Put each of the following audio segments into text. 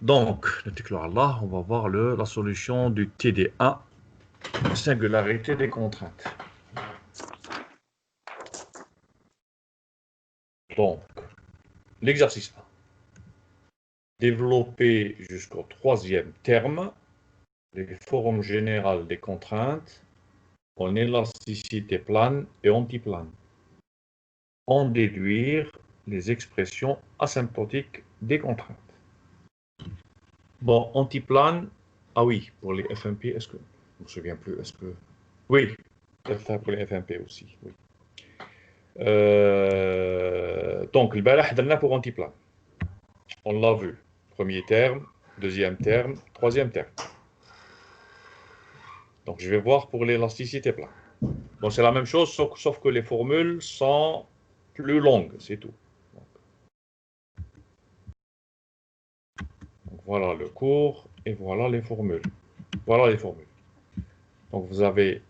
Donc, Allah, on va voir la solution du TD1, singularité des contraintes. Donc, l'exercice 1. Développer jusqu'au troisième terme les formes générales des contraintes en élasticité plane et antiplane. En déduire les expressions asymptotiques des contraintes. Bon, antiplane, ah oui, pour les FMP, est-ce que, je ne me souviens plus, est-ce que, oui, ça pour les FMP aussi, oui. Donc, le balah d'Allah pour antiplane. On l'a vu. Premier terme, deuxième terme, troisième terme. Donc, je vais voir pour l'élasticité plane. Bon, c'est la même chose, sauf que les formules sont plus longues, c'est tout. Donc, voilà le cours et voilà les formules. Voilà les formules. Donc, vous avez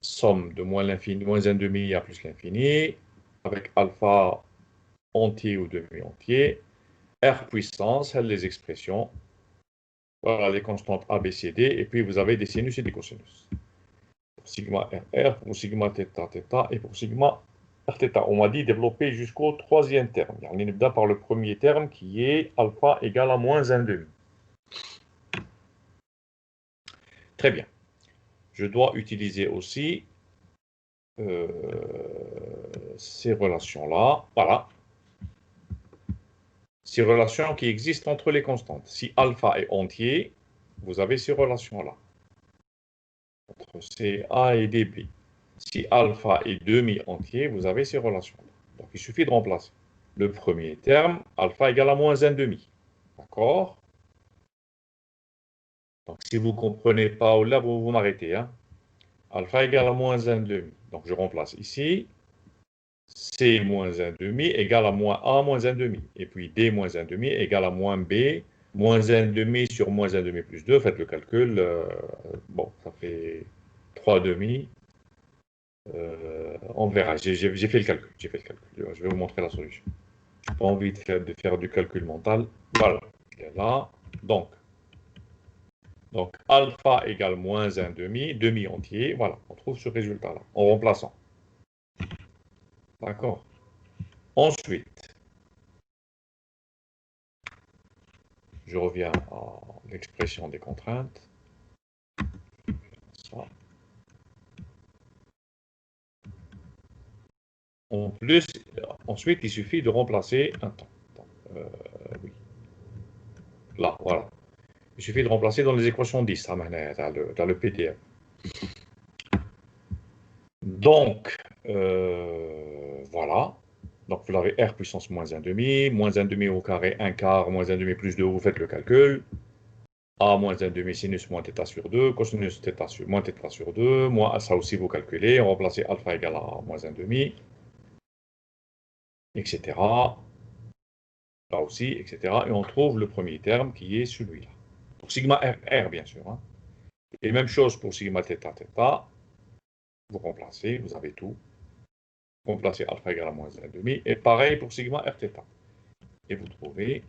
somme de moins l'infini, moins 1 demi à plus l'infini, avec alpha entier ou demi-entier, R puissance, les expressions, voilà les constantes A, B, C, D, et puis vous avez des sinus et des cosinus. Pour sigma RR, pour sigma θ, θ, et pour sigma Rθ. On m'a dit développer jusqu'au troisième terme. On est par le premier terme qui est alpha égale à moins 1 demi. Très bien. Je dois utiliser aussi ces relations-là. Voilà. Ces relations qui existent entre les constantes. Si alpha est entier, vous avez ces relations-là. Entre CA et DB. Si alpha est demi-entier, vous avez ces relations-là. Donc, il suffit de remplacer. Le premier terme, alpha égale à moins 1 demi. D'accord? Donc, si vous ne comprenez pas, là, vous m'arrêtez. Hein? Alpha égale à moins 1 demi. Donc, je remplace ici. C moins 1 demi égale à moins A moins 1 demi. Et puis D moins 1 demi égale à moins B. Moins 1 demi sur moins 1 demi plus 2. Faites le calcul. Bon, ça fait 3 demi. On verra. J'ai fait le calcul. J'ai fait le calcul. Je vais vous montrer la solution. Je n'ai pas envie de faire du calcul mental. Voilà. Et là, donc alpha égale moins 1 demi, demi entier. Voilà, on trouve ce résultat-là, en remplaçant. D'accord. Ensuite, je reviens à l'expression des contraintes. Ça. En plus, ensuite, il suffit de remplacer un temps. Oui. Là, voilà. Il suffit de remplacer dans les équations 10, ça dans le PDF. Donc, voilà. Donc, vous avez R puissance moins 1 demi, moins 1 demi au carré, 1 quart, moins 1 demi plus 2, vous faites le calcul. A moins 1 demi sinus moins θ sur 2, cosinus θ sur, moins θ sur 2, moins ça aussi vous calculez, on remplace alpha égale à moins 1 demi, etc. Là aussi, etc. Et on trouve le premier terme qui est celui-là. Pour sigma R, bien sûr. Hein. Et même chose pour sigma θ, θ. Vous remplacez, vous avez tout. Vous remplacez alpha égale à moins 1 demi. Et pareil pour sigma Rθ. Et vous trouvez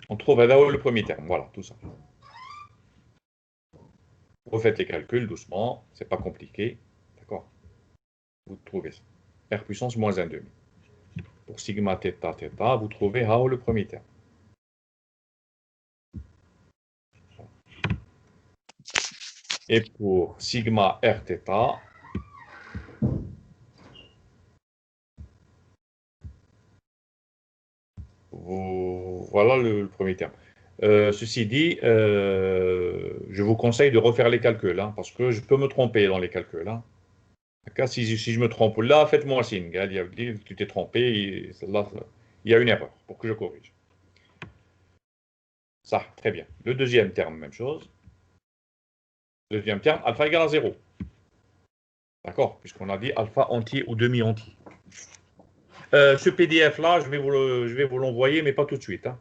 on trouve là le premier terme. Voilà, tout ça. Vous faites les calculs doucement, c'est pas compliqué. D'accord? Vous trouvez ça. R puissance moins 1 demi. Pour sigma θ, θ, vous trouvez le premier terme. Et pour sigma Rθ, voilà le premier terme. Ceci dit, je vous conseille de refaire les calculs, hein, parce que je peux me tromper dans les calculs. Hein. Si je me trompe là, faites-moi signe. Tu t'es trompé, là, il y a une erreur pour que je corrige. Ça, très bien. Le deuxième terme, même chose. Deuxième terme, alpha égale à 0. D'accord? Puisqu'on a dit alpha entier ou demi-entier. Ce PDF-là, je vais vous l'envoyer, mais pas tout de suite. Hein.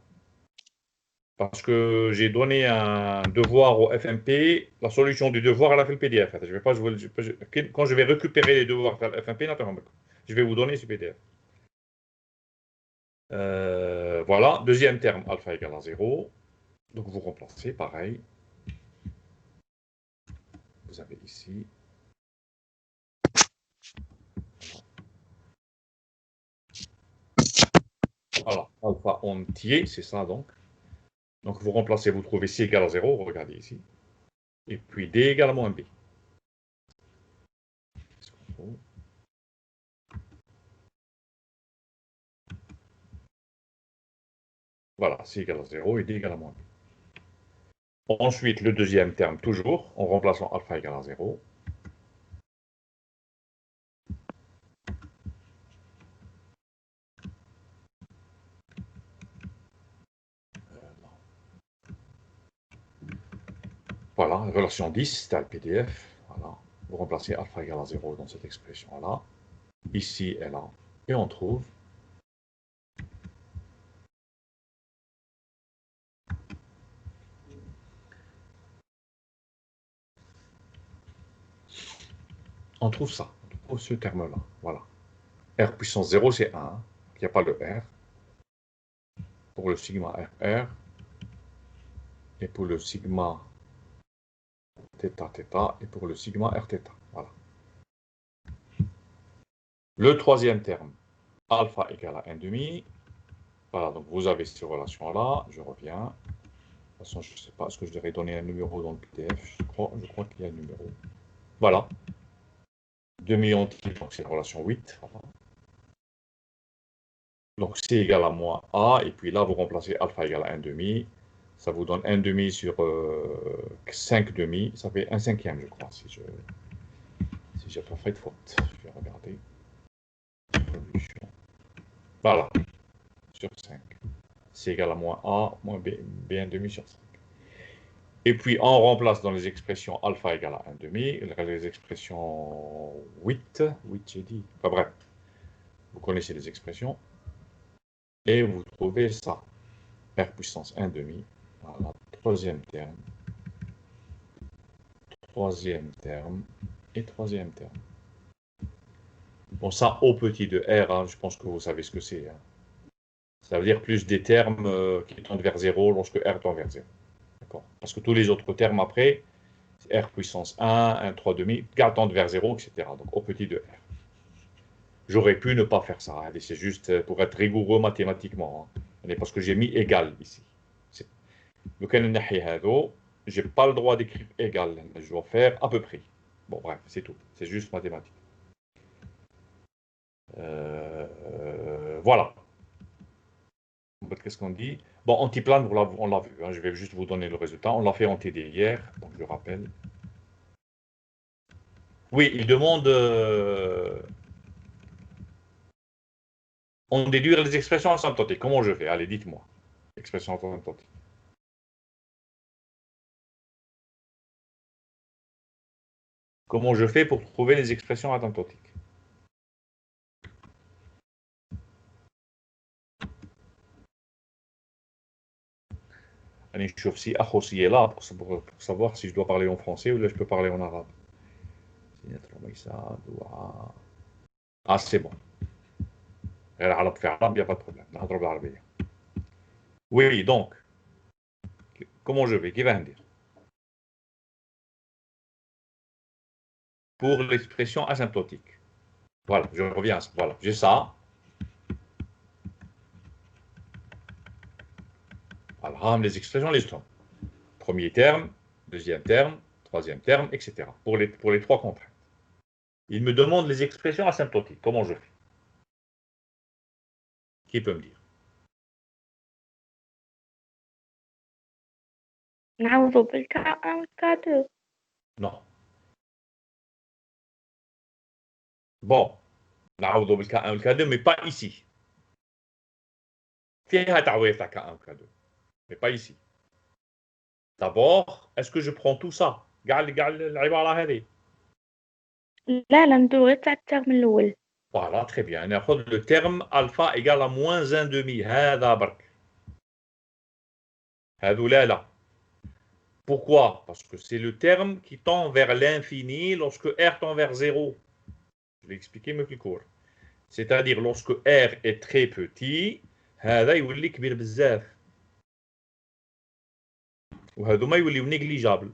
Parce que j'ai donné un devoir au FMP, la solution du devoir, elle a fait le PDF. Je vais pas, quand je vais récupérer les devoirs de FMP, je vais vous donner ce PDF. Voilà, deuxième terme, alpha égale à 0. Donc vous remplacez, pareil. Vous avez ici. Voilà, alpha entier, c'est ça donc. Donc vous remplacez, vous trouvez C égale à 0, regardez ici. Et puis D égale à moins B. Voilà, C égale à 0 et D égale à moins B. Ensuite, le deuxième terme, toujours, en remplaçant alpha égale à 0. Voilà, relation 10, c'était le PDF. Voilà. Vous remplacez alpha égale à 0 dans cette expression-là. Ici et là. Et on trouve ça. On trouve ce terme-là. Voilà. R puissance 0, c'est 1. Il n'y a pas le R. Pour le sigma RR. Et pour le sigma θ, θ. Et pour le sigma Rθ. Voilà. Le troisième terme, alpha égale à 1,5. Voilà, donc vous avez ces relations-là. Je reviens. De toute façon, je ne sais pas, est-ce que je devrais donner un numéro dans le PDF? Je crois qu'il y a un numéro. Voilà. Demi-entier, donc c'est la relation 8. Voilà. Donc C égale à moins A, et puis là, vous remplacez alpha égale à 1,5. Ça vous donne 1,5 sur 5 demi. Ça fait 1 cinquième, je crois, si j'ai pas fait de faute. Je vais regarder. Solution. Voilà. Sur 5. C égale à moins A, moins B, B1,5 sur 5. Et puis, on remplace dans les expressions alpha égale à 1,5, les expressions 8 j'ai dit. Enfin bref, vous connaissez les expressions. Et vous trouvez ça. R puissance 1,5. Voilà, troisième terme et troisième terme. Bon, ça, au petit de R, hein, je pense que vous savez ce que c'est. Hein. Ça veut dire plus des termes qui tendent vers 0 lorsque R tend vers 0. D'accord. Parce que tous les autres termes après, R puissance 1, 3 demi, tendent vers 0, etc. Donc au petit de R. J'aurais pu ne pas faire ça. Hein. C'est juste pour être rigoureux mathématiquement. Hein. Parce que j'ai mis égal ici. Je n'ai pas le droit d'écrire égal. Je dois faire à peu près. Bon, bref, c'est tout. C'est juste mathématique. Voilà. Qu'est-ce qu'on dit? Bon, antiplane, on l'a vu. Hein. Je vais juste vous donner le résultat. On l'a fait en TD hier, donc je rappelle. Oui, il demande on déduire les expressions asymptotiques. Comment je fais? Allez, dites-moi. Expression asymptotique. Comment je fais pour trouver les expressions asymptotiques? Allez, je suis aussi associé là pour savoir si je dois parler en français ou là je peux parler en arabe. Ah, c'est bon. Il n'y a pas de problème. Oui, donc, comment je vais? Qui va me dire? Pour l'expression asymptotique. Voilà, je reviens à ça. Voilà, j'ai ça. Alors, les expressions, les sont. Premier terme, deuxième terme, troisième terme, etc. Pour les trois contraintes. Il me demande les expressions asymptotiques. Comment je fais? Qui peut me dire? نعوضوا بالكا 1 والكا 2. Non. Bon, نعوضوا بالكا 1 والكا 2, mais pas ici. فيها تعويض تاع كا 1 وكا 2, mais pas ici. D'abord, est-ce que je prends tout ça? كاع العبارة هذه. لا ندوي غير تاع الترم الأول. Voilà, très bien. ناخذ le terme alpha égale à moins 1,5. هذا برك. هذو لا. Pourquoi? Parce que c'est le terme qui tend vers l'infini lorsque R tend vers 0. Je vais expliquer mieux plus court. C'est-à-dire lorsque R est très petit, هذا يولي كبير بزاف. وهذوما يوليو négligeable.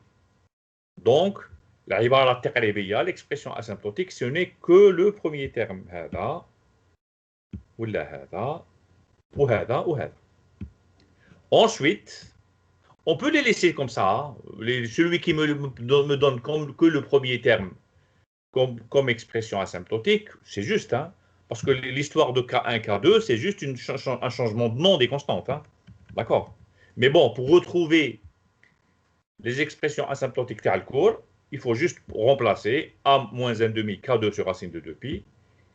Donc, العبارة التقريبية, l'expression asymptotique, ce n'est que le premier terme. هذا ولا هذا وهذا وهذا. Ensuite, on peut les laisser comme ça. Celui qui me donne que le premier terme comme expression asymptotique, c'est juste. Hein, parce que l'histoire de K1, K2, c'est juste un changement de nom des constantes. Hein, d'accord. Mais bon, pour retrouver les expressions asymptotiques tel cours, il faut juste remplacer A-1,5 K2 sur racine de 2pi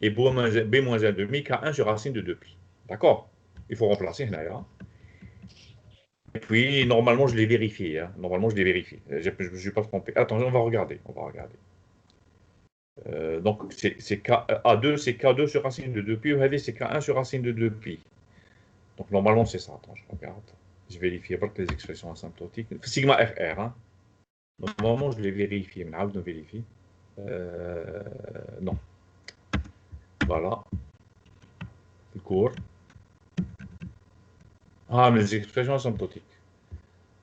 et B-1,5 K1 sur racine de 2pi. D'accord. Il faut remplacer là. Et puis, normalement, je l'ai vérifié. Hein. Normalement, je l'ai vérifié. Je ne me suis pas trompé. Attends, on va regarder. Donc, c'est A2, c'est K2 sur racine de 2pi. Ou c'est K1 sur racine de 2pi. Donc, normalement, c'est ça. Attends, je regarde. Je vérifie les expressions asymptotiques. Sigma FR. Hein. Donc, normalement, je l'ai vérifié. Mais je vérifie. Non. Voilà. Le cours. Ah, mais les expressions asymptotiques.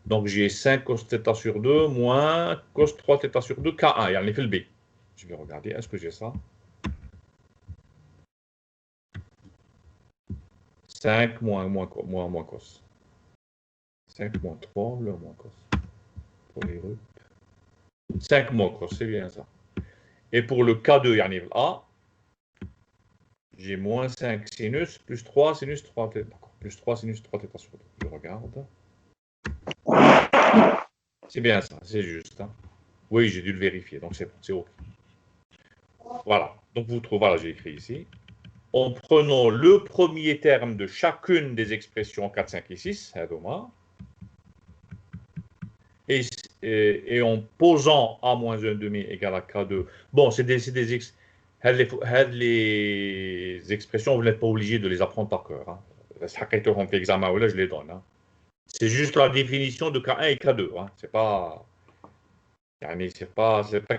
Donc, j'ai 5 cos θ sur 2 moins cos 3 θ sur 2, K1. Il y a l'effet le B. Je vais regarder, est-ce que j'ai ça? 5 moins cos. 5 moins 3, le moins cos. Pour les rues. 5 moins cos, c'est bien ça. Et pour le K2, il y a un A. J'ai moins 5 sinus, plus 3 sinus 3 θ. Plus 3 sinus 3 θ sur 2. Je regarde. C'est bien ça, c'est juste. Hein. Oui, j'ai dû le vérifier, donc c'est bon, c'est OK. Voilà, donc vous trouvez, voilà, j'ai écrit ici. En prenant le premier terme de chacune des expressions 4, 5 et 6, et en posant A-1,5 égale à K2. Bon, c'est les expressions, vous n'êtes pas obligé de les apprendre par cœur. Hein. Je les donne. Hein. C'est juste la définition de K1 et K2. Hein. C'est pas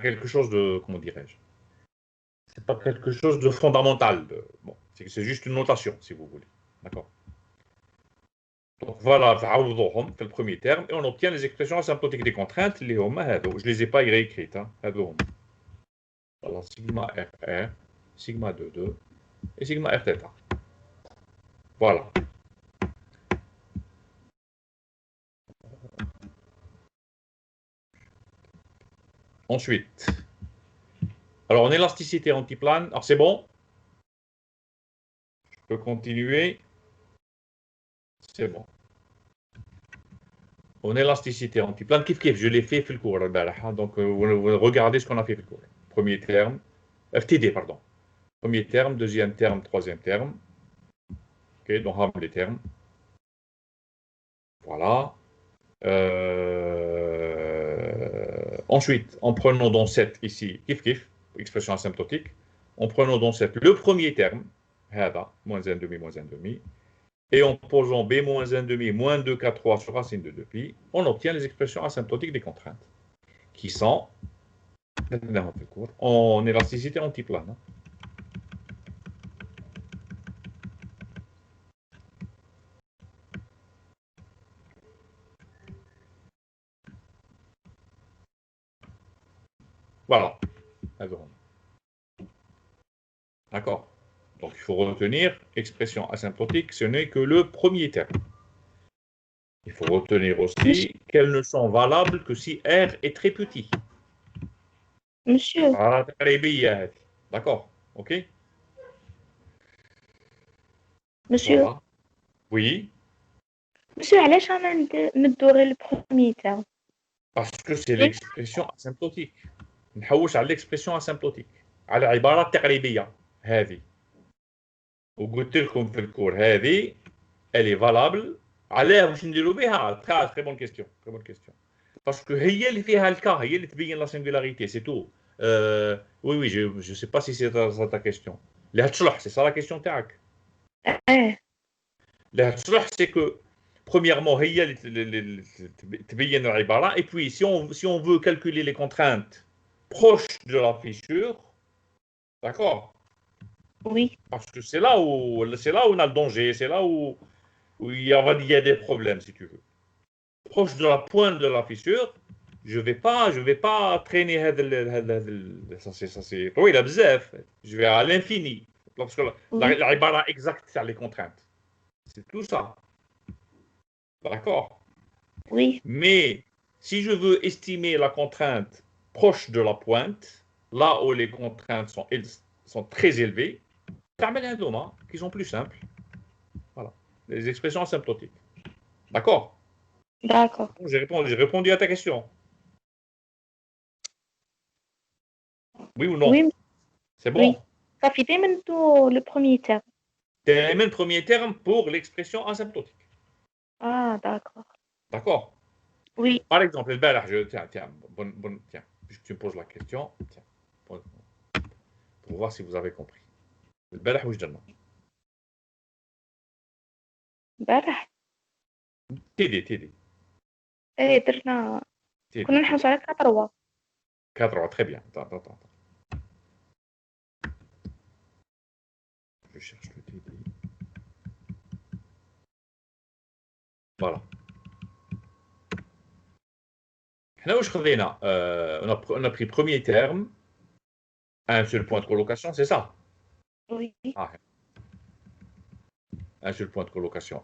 quelque chose de, comment dirais-je, c'est pas quelque chose de fondamental. Bon, c'est juste une notation, si vous voulez. D'accord. Donc voilà, c'est le premier terme, et on obtient les expressions asymptotiques des contraintes, je ne les ai pas réécrites. Hein. Voilà, sigma FR, sigma 2,2 et sigma Rθ. Voilà. Ensuite, alors en élasticité antiplane, alors c'est bon? Je peux continuer? C'est bon. En élasticité antiplane, je l'ai fait le cours. Donc, regardez ce qu'on a fait le cours. Premier terme, FTD, pardon. Premier terme, deuxième terme, troisième terme. Ok, donc les termes. Voilà. Ensuite, en prenant dans 7 ici, expression asymptotique, en prenant dans 7 le premier terme, moins 1,5, moins 1,5, et en posant B moins 1,5, moins 2K3 sur racine de 2pi, on obtient les expressions asymptotiques des contraintes, qui sont en élasticité antiplane. Voilà. D'accord. Donc il faut retenir, expression asymptotique, ce n'est que le premier terme. Il faut retenir aussi qu'elles ne sont valables que si R est très petit. Monsieur, D'accord. OK. monsieur, Voilà. Oui. monsieur, علاش أنا ندوري le premier terme? Parce que c'est l'expression asymptotique. نحوش على l'expression asymptotique. على عبارة تقريبية. هذه. وقلت لكم في الكور هذه elle est valable. علاه واش نديروا بها؟ très bonne question. Très bonne question. Parce que هي اللي فيها الكا، هي اللي تبين la singularité, c'est tout. Oui, je sais pas si c'est ça ta question. اللي هتصلح, c'est ça la question تاعك. إيه. اللي هتصلح, c'est que premièrement, هي اللي تبين العبارة. Et puis, si on veut calculer les contraintes proches de la fissure, d'accord? Oui, Parce que c'est là où on a le danger, c'est là où il y a des problèmes, si tu veux. Proche de la pointe de la fissure, je vais pas traîner ça c'est oui la bzef. Je vais à l'infini parce que oui, la ibara exacte c'est les contraintes. C'est tout ça. D'accord? oui, Mais si je veux estimer la contrainte proche de la pointe, là où les contraintes sont très élevées, تعمل هذوما qui sont plus simples. Voilà. Les expressions asymptotiques. D'accord? d'accord. J'ai répondu à ta question. Oui ou non? Oui, C'est oui. bon? Ça fait dès maintenant le premier terme. C'est le même premier terme pour l'expression asymptotique. Ah, d'accord. D'accord? Oui, Par exemple, tiens, tiens, puisque tu me poses la question, tiens, pour voir si vous avez compris. البارح واش درنا؟ امبارح TD, ايه درنا كنا TD. نحوس على 4 4, très bien. Attends. Je cherche le TD. Voilà. Là où je reviens, on a pris premier terme, un seul point de colocation, c'est ça? Oui, Ah, un seul point de colocation.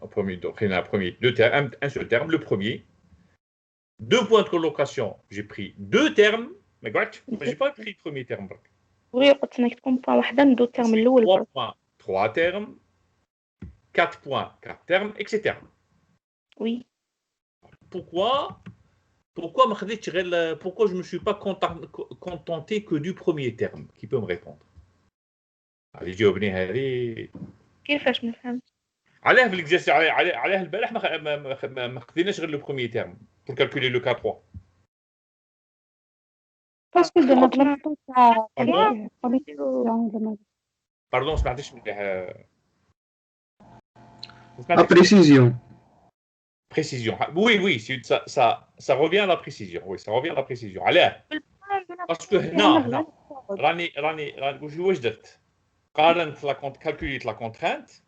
Deux termes, un seul terme, le premier. Deux points de colocation, j'ai pris deux termes, mais j'ai pas pris le premier terme. oui قلت انك تكون بوان واحدة ندو الترم الاول Trois برك. points, trois termes, 4 points, 4 termes, etc. Oui, Pourquoi pourquoi je ne me suis pas contenté que du premier terme? Qui peut me répondre? Allez, جاوبني هذه. كيفاش ما فهمت؟ علاه في l'exercice علاه البارح ما خديناش غير le premier terme pour calculer le K3. باسكو درنا في لابطوب تاع Pardon? كوليكسيون. Pardon, ما سمعتش مليح. La précision. Précision. Oui, ça revient à la précision. Oui, ça revient à la précision. Allez, parce que هنا راني واش درت؟ قارنت calculé la contrainte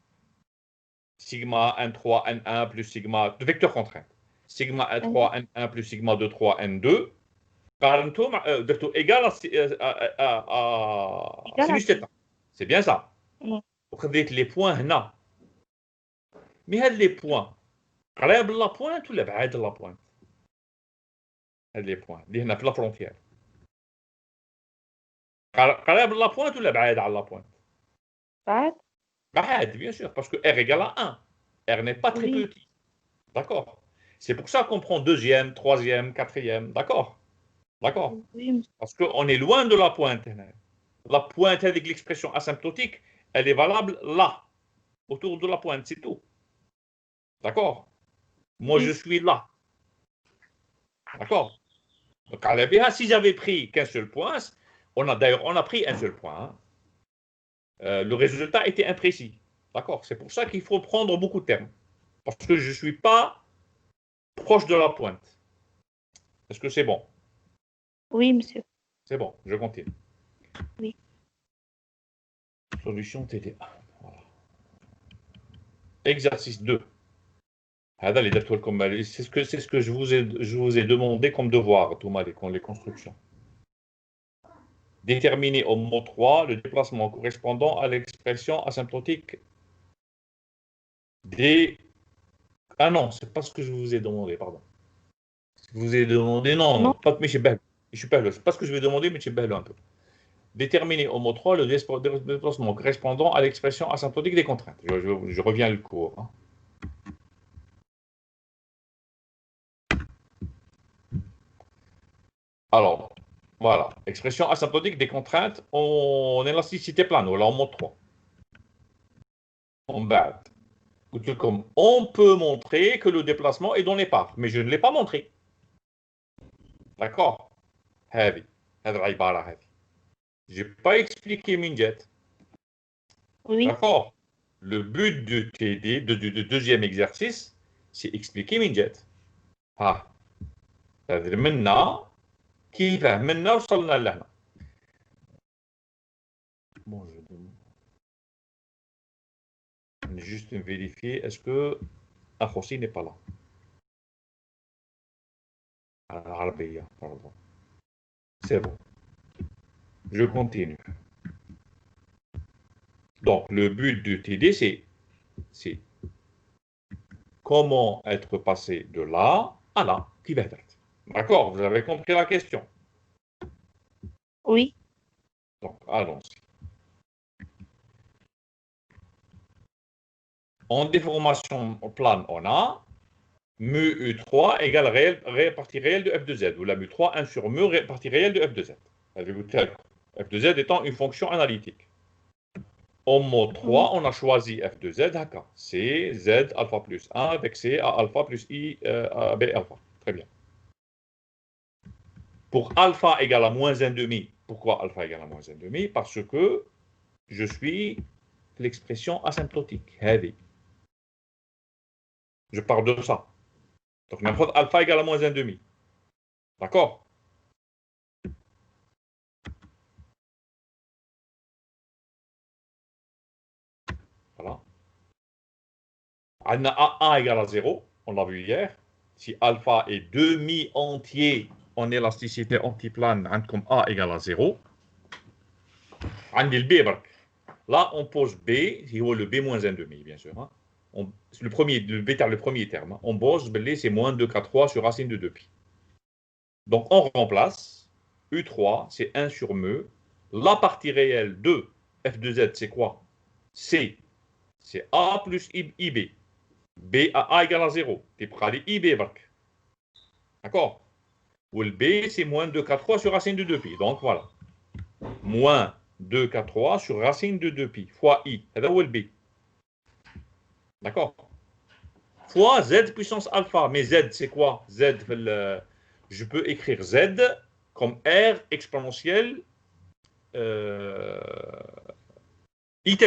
sigma n3 n1 plus sigma de vecteur contrainte. Sigma n3 n1 plus sigma 2 3 n2 قارنتهم درتو égal à sinus θ. C'est bien ça. وخديت les points هنا. Mais هاد les points قريب لا بوينت ولا بعاد لا بوينت؟ هاد لي بوين اللي هنا في لا فرونتيير قريب لا بوينت ولا بعاد على لا بوينت؟ بعاد bien sûr parce que r égale à 1. R n'est pas très petit. D'accord? C'est pour ça qu'on prend deuxième, troisième, quatrième. D'accord? D'accord? Parce qu'on est loin de la pointe. La pointe avec l'expression asymptotique, elle est valable là, autour de la pointe, c'est tout. D'accord? Moi, je suis là. D'accord? Donc, à la BA, si j'avais pris qu'un seul point, on a pris un seul point. Hein. Le résultat était imprécis. D'accord? C'est pour ça qu'il faut prendre beaucoup de termes. Parce que je ne suis pas proche de la pointe. Est-ce que c'est bon? Oui, monsieur. C'est bon, je continue. Oui. Solution TD1. Voilà. Exercice 2. C'est ce que je vous ai demandé comme devoir, Thomas, les constructions. Déterminer au mot 3 le déplacement correspondant à l'expression asymptotique des... Ah non, c'est pas ce que je vous ai demandé, pardon. Je vous ai demandé, non. Pas de je suis pas là. C'est pas ce que je vais demander, mais je suis un peu. Déterminer au mot 3 le déplacement correspondant à l'expression asymptotique des contraintes. Je reviens au cours. Hein. Alors, voilà. Expression asymptotique des contraintes en élasticité plano, là en mode 3. En bas. Comme on peut montrer que le déplacement est dans les parts, mais je ne l'ai pas montré. D'accord? Je n'ai pas expliqué Minjet. Oui. D'accord? Le but du TD, du deuxième exercice, سي اكسبليكي من جات ها هذا منا كيفاه منا وصلنا لهنا بون juste vérifier est-ce que Akhossi n'est pas là العربية pardon c'est bon je continue donc le but du TD c'est comment être passé de là à là كيفاه درت d'accord vous avez compris la question Oui. donc allons-y. En déformation plane, on a mu U3 égale partie réelle de f de z, ou la mu3 1 sur mu partie réelle de f de z. F de z étant une fonction analytique. En mode 3, on a choisi f de z, c'est z alpha plus 1 avec c à alpha plus i à b alpha. Très bien. Pour alpha égale à moins 1,5, pourquoi alpha égale à moins 1,5? Parce que je suis l'expression asymptotique. Heavy. Je parle de ça. Donc, n'importe alpha égale à moins 1,5. D'accord? Voilà. On a A1 égale à 0. On l'a vu hier. Si alpha est demi-entier en élasticité antiplane, comme A égale à 0. On dit le B. Là, on pose B, c'est le B moins 1,5, bien sûr. Hein. Le premier terme. Hein. On pose B, c'est moins 2K3 sur racine de 2pi. Donc, on remplace. U3, c'est 1 sur mu. La partie réelle de f de z, c'est quoi? C, c'est A plus IB. B à A égale à 0. Tu prends les IB. D'accord? Ou le B, c'est moins 2K3 sur racine de 2pi. Donc, voilà. Moins 2K3 sur racine de 2pi fois I. C'est le B. D'accord? Fois Z puissance alpha. Mais Z, c'est quoi? Z, je peux écrire Z comme R exponentielle Iθ.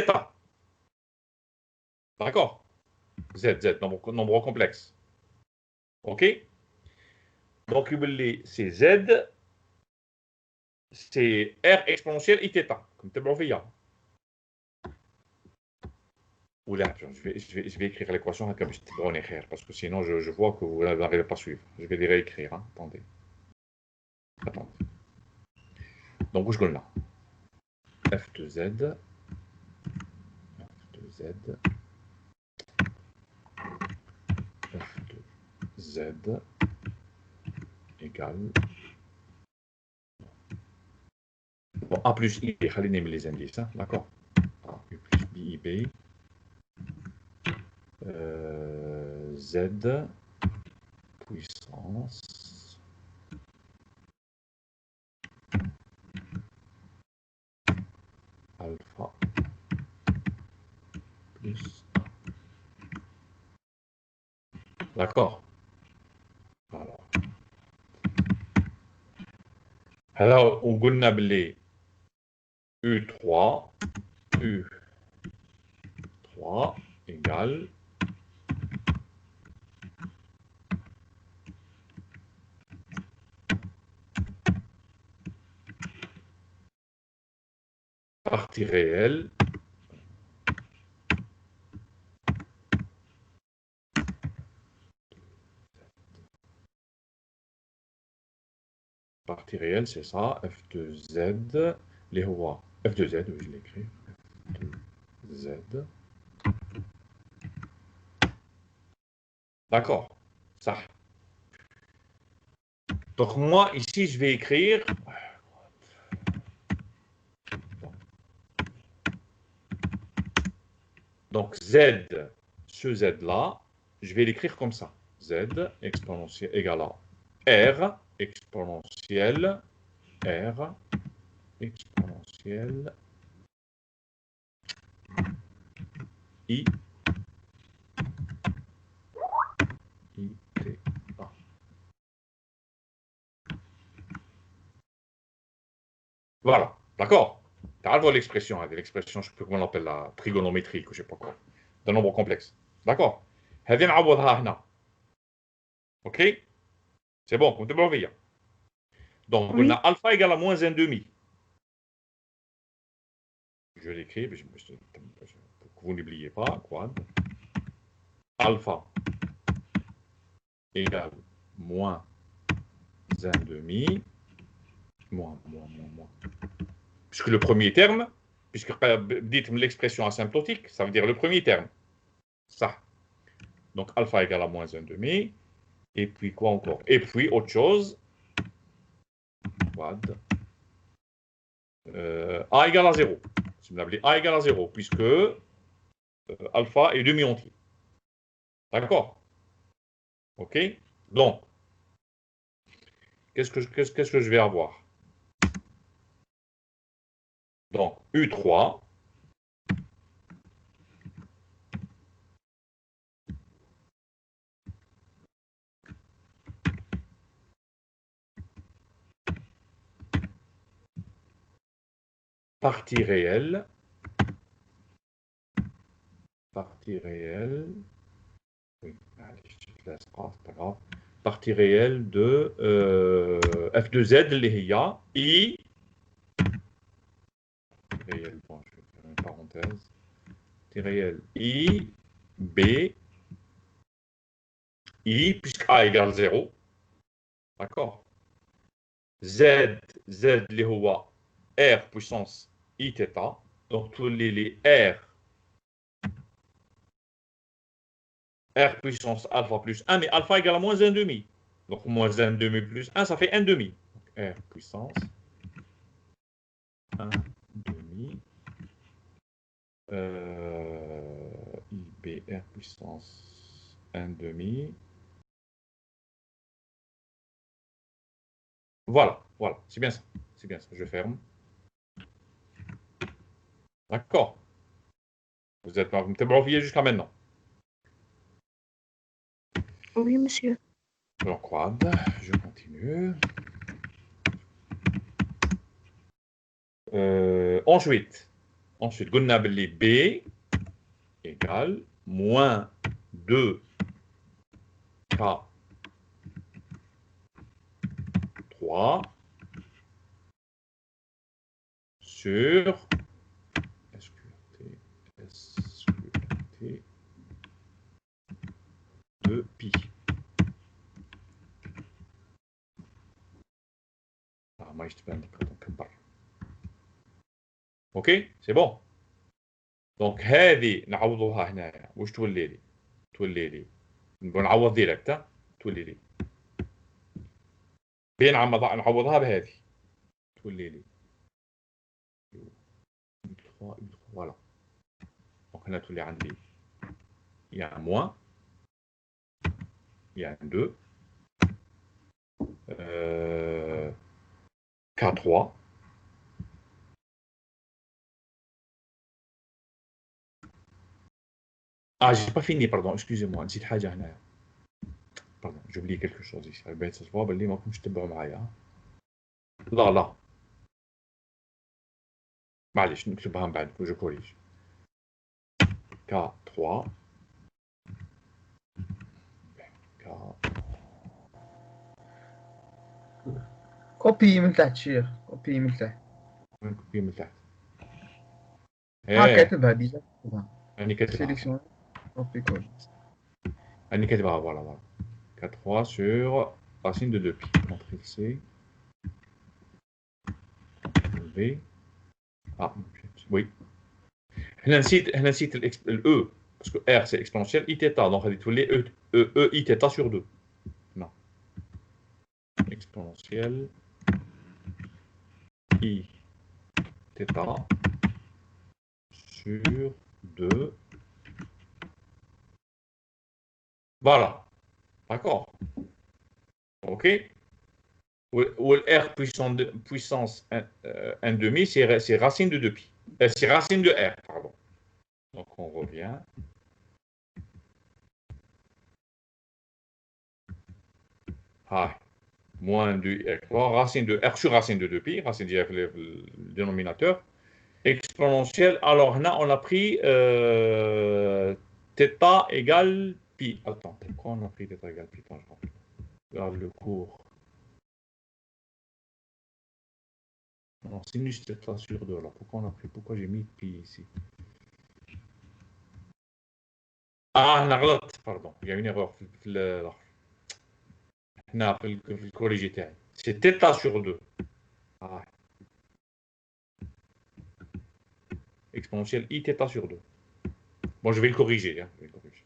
D'accord? Z, nombre complexe. OK? Donc, c'est Z, c'est R exponentielle Iθ. Comme tu as ou là, je vais écrire l'équation parce que sinon je vois que vous n'arrivez pas à suivre. Je vais les réécrire. Hein. Attendez. Donc, où je là? F de Z. F de Z égale. Bon, A plus I, allez les indices. Hein. D'accord. A plus B, IB. Z puissance alpha plus. D'accord. Alors, on a les U3 égale partie réelle c'est ça, f de z, les rois, f de z, oui, je l'écris, f de z. D'accord, ça. Donc moi, ici, je vais écrire... Donc z, ce z-là, je vais l'écrire comme ça. Z exponentielle égale à R exponentielle I T A. Voilà, d'accord. Tu as l'expression, l'expression, je sais plus comment on l'appelle, la trigonométrie, je ne sais pas quoi, d'un nombre complexe. D'accord. هذه نعوضها هنا. OK? C'est bon, on peut bien. Donc, Oui. on a alpha égale à moins 1 demi. Je l'écris, pour que vous n'oubliez pas, quad. Alpha égale moins 1 demi. Moins. Puisque le premier terme, puisque dites l'expression asymptotique, ça veut dire le premier terme. Ça. Donc, alpha égale à moins 1 demi. Et puis, quoi encore? Et puis, autre chose. Quad. A égale à 0. Si vous l'appelez A égale à 0, puisque alpha est demi entier. D'accord? OK? Donc, qu'est-ce que je vais avoir? Donc, U3 partie réelle, oui, allez, je te laisse pas, c'est pas grave, partie réelle de F2Z اللي هي I réelle, bon, je vais faire une parenthèse, partie réelle I, B, I, puisque A égale 0, d'accord, Z اللي هو R puissance I θ, donc tous les R R puissance alpha plus 1, mais alpha égale à moins 1 demi. Donc moins 1 demi plus 1, ça fait 1 demi. Donc, R puissance 1 demi. IB R puissance 1 demi. Voilà, c'est bien ça. Je ferme. D'accord. Vous me bloqué jusqu'à maintenant. Oui, monsieur. Alors, quad, je continue. Ensuite, قلنا باللي B égale moins 2 K 3 sur SQT de pi. OK, c'est bon. Donc هذه نعوضوها هنايا واش تولي لي نعوض ديريكت تولي لي بين نعوضها بهذه تولي لي فوالا. دونك هنا تولي عندي il y a un moins, il y a un 2, K3, ah j'ai pas fini pardon excusez-moi نسيت حاجة هنايا pardon j'ai oublié quelque chose ici باين تصواب اللي ما كنتش تتبعوا معايا لا معليش نكتبها من بعد جو كوريج K3 K كوبي من تحت شيخ، كوبي من تحت. وين كوبي من تحت؟ كاتبها ديجا، راني كاتبها سيليكسيون كوبي كول. راني كاتبها فوالا K3 sur racine de 2pi. Ctrl C. Ctrl V. Ah, oui. هنا نسيت ال E. Parce que R c'est exponentielle I θ. Donc elle est tous les E I θ sur 2. Non. Exponentielle I θ sur 2. Voilà. D'accord. OK. Ou R puissance 1 demi, c'est racine de 2pi. C'est racine de R, pardon. Donc on revient. Ah, moins 2R3, racine de R sur racine de 2pi, racine directe le dénominateur. Exponentielle, alors là on a pris θ égale pi. Attends, pourquoi on a pris θ égale pi? Regarde le cours. Non, sinus θ sur 2. Alors pourquoi on a pris? Pourquoi j'ai mis pi ici? Ah, أنا غلطت. Pardon. Il y a une erreur في هنا في الكوريجي تاعي. C'est θ sur 2. Ah. Exponentielle I θ sur 2. Bon, je vais le corriger. Hein. Je vais le corriger.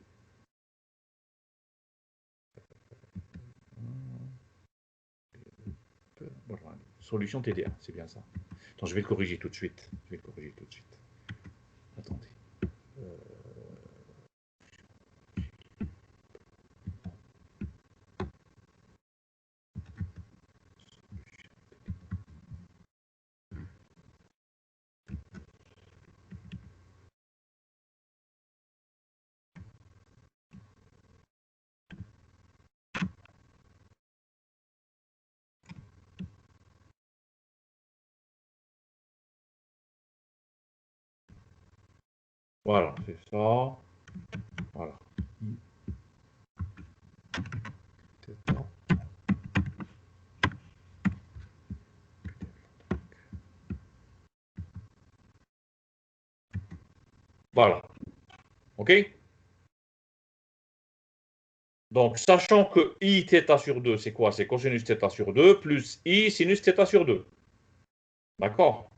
Voilà. Solution TD1, c'est bien ça. Attends, je vais le corriger tout de suite. Je vais le corriger tout de suite. Attendez. Voilà, c'est ça. Voilà. Voilà. OK? Donc, sachant que I θ sur 2, c'est quoi? C'est cosinus θ sur 2 plus I sinus θ sur 2. D'accord?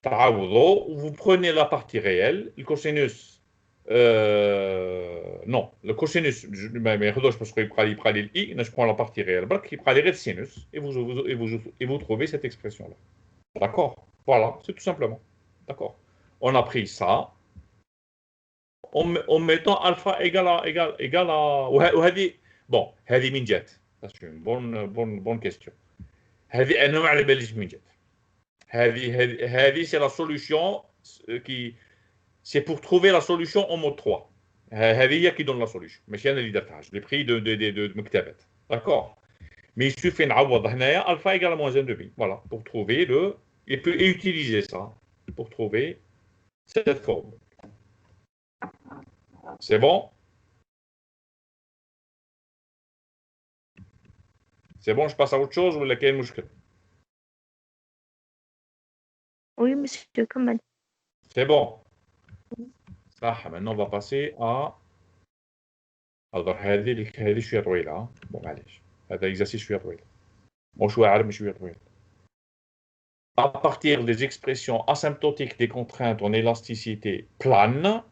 Vous prenez la partie réelle, le cosinus. Non, le cosinus, parce qu'il prend I, je prends la partie réelle, il prend les sinus, et vous trouvez cette expression-là. D'accord? Voilà, c'est tout simplement. D'accord? On a pris ça. En mettant alpha égal à bon, هذه من جات. C'est une bonne question. هذه أنا ما على باليش من جات. هذه c'est la solution qui c'est pour trouver la solution en mode 3. هذه هي qui donne la solution. ماشي أنا اللي درتها. Je l'ai pris de مكتبات. D'accord? Mais il suffit نعوض هنايا alpha égale à moins 1/2. Voilà, pour trouver le et utiliser ça pour trouver cette forme. C'est bon? C'est bon, je passe à autre chose ou laquelle مشكل? Oui, monsieur, كمل. C'est bon. صح. Maintenant on va passer à alors هذه شويه طويله. bon معليش هذا exercice شويه طويل مو شويه عارف مش شويه طويل. À partir des expressions asymptotiques des contraintes en élasticité plane,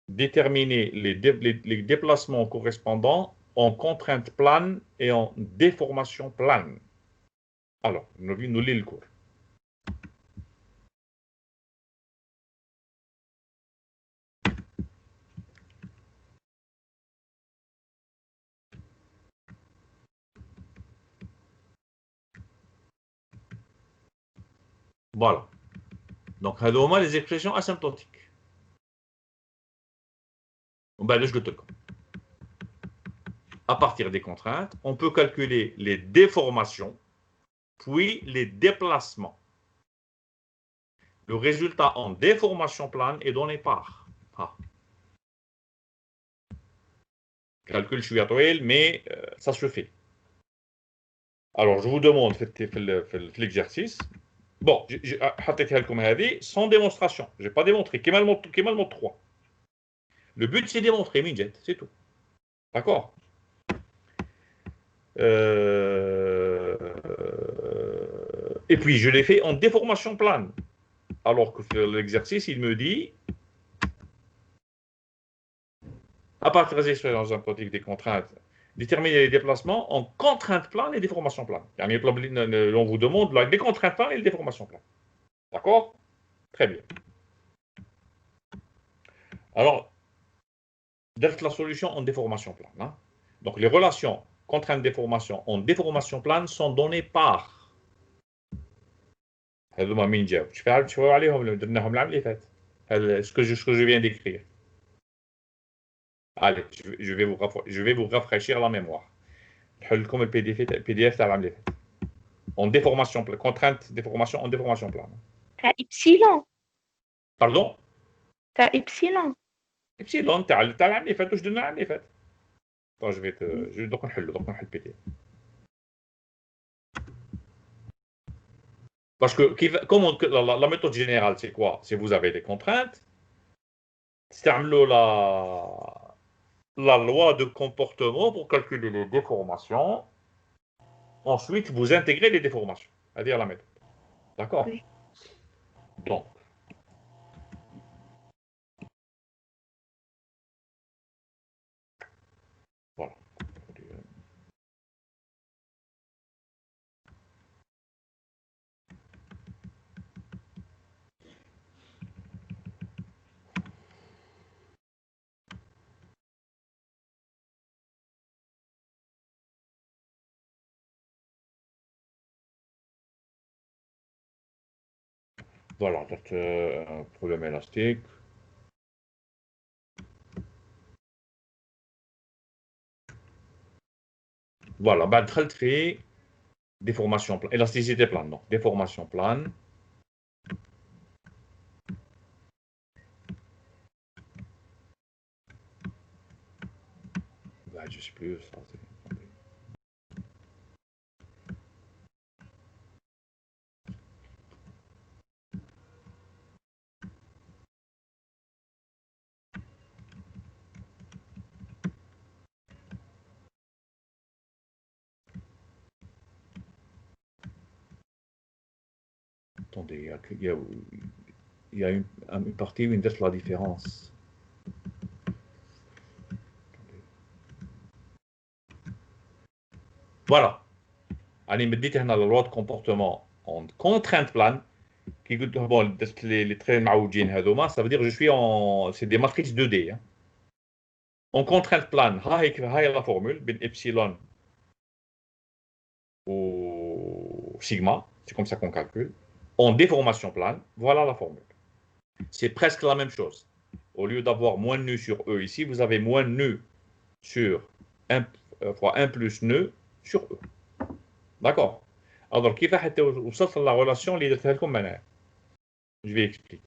déterminer les déplacements correspondants en contrainte plane et en déformation plane. Alors, nous lisons le cours. Voilà. Donc, هذوما les expressions asymptotiques. À partir des contraintes, on peut calculer les déformations, puis les déplacements. Le résultat en déformation plane est donné par. Calcul شوية طويل, mais ça se fait. Alors, je vous demande, faites l'exercice. Bon, حطيتها لكم هذه sans démonstration. Je n'ai pas démontré. كيما le mode 3. Le but, c'est démontrer, Minjet, c'est tout. D'accord? Et puis, je l'ai fait en déformation plane. Alors que sur l'exercice, il me dit, à partir des expériences asymptotiques des contraintes, déterminer les déplacements en contraintes planes et déformation plane. On vous demande les contraintes planes et les déformations planes. D'accord? Très bien. Alors, d'être la solution en déformation plane. Hein? Donc, les relations contrainte-déformation en déformation plane sont données par. هذوما مين جاو؟ شوفوا عليهم درناهم العام اللي فات. Ce que je viens d'écrire. Allez, je vais vous rafraîchir la mémoire. نحل لكم PDF تاع العام اللي فات. En déformation plane, contrainte déformation en déformation plane. تاع إبسيلون. Pardon? تاع إبسيلون. إبسيلون تاع العام اللي فات واش درنا العام اللي فات. Attends, je vais donc نحل PDF. Parce que la méthode générale, c'est quoi? C'est vous avez des contraintes, c'est la loi de comportement pour calculer les déformations. Ensuite, vous intégrez les déformations, c'est-à-dire la méthode. D'accord? Oui. Donc, voilà. Voilà, donc, un problème élastique. Voilà, bah, très déformation plane, élasticité plane, donc déformation plane. Bah, je sais plus, ça, attendez, il y a une partie où il laisse la différence. Voilà. Allez, me dites la loi de comportement en contrainte plane. Qui bon, les traits maoudjin هذوما, ça veut dire que je suis en. C'est des matrices 2D. Hein. En contrainte plane, هاي la formule, ben epsilon ou sigma, c'est comme ça qu'on calcule. En déformation plane, voilà la formule. C'est presque la même chose. Au lieu d'avoir moins nu sur E ici, vous avez moins nu sur 1 fois 1 plus nœud sur E. D'accord. Alors, كيف حتى وصلت la relation اللي درتها لكم أنا. Je vais expliquer.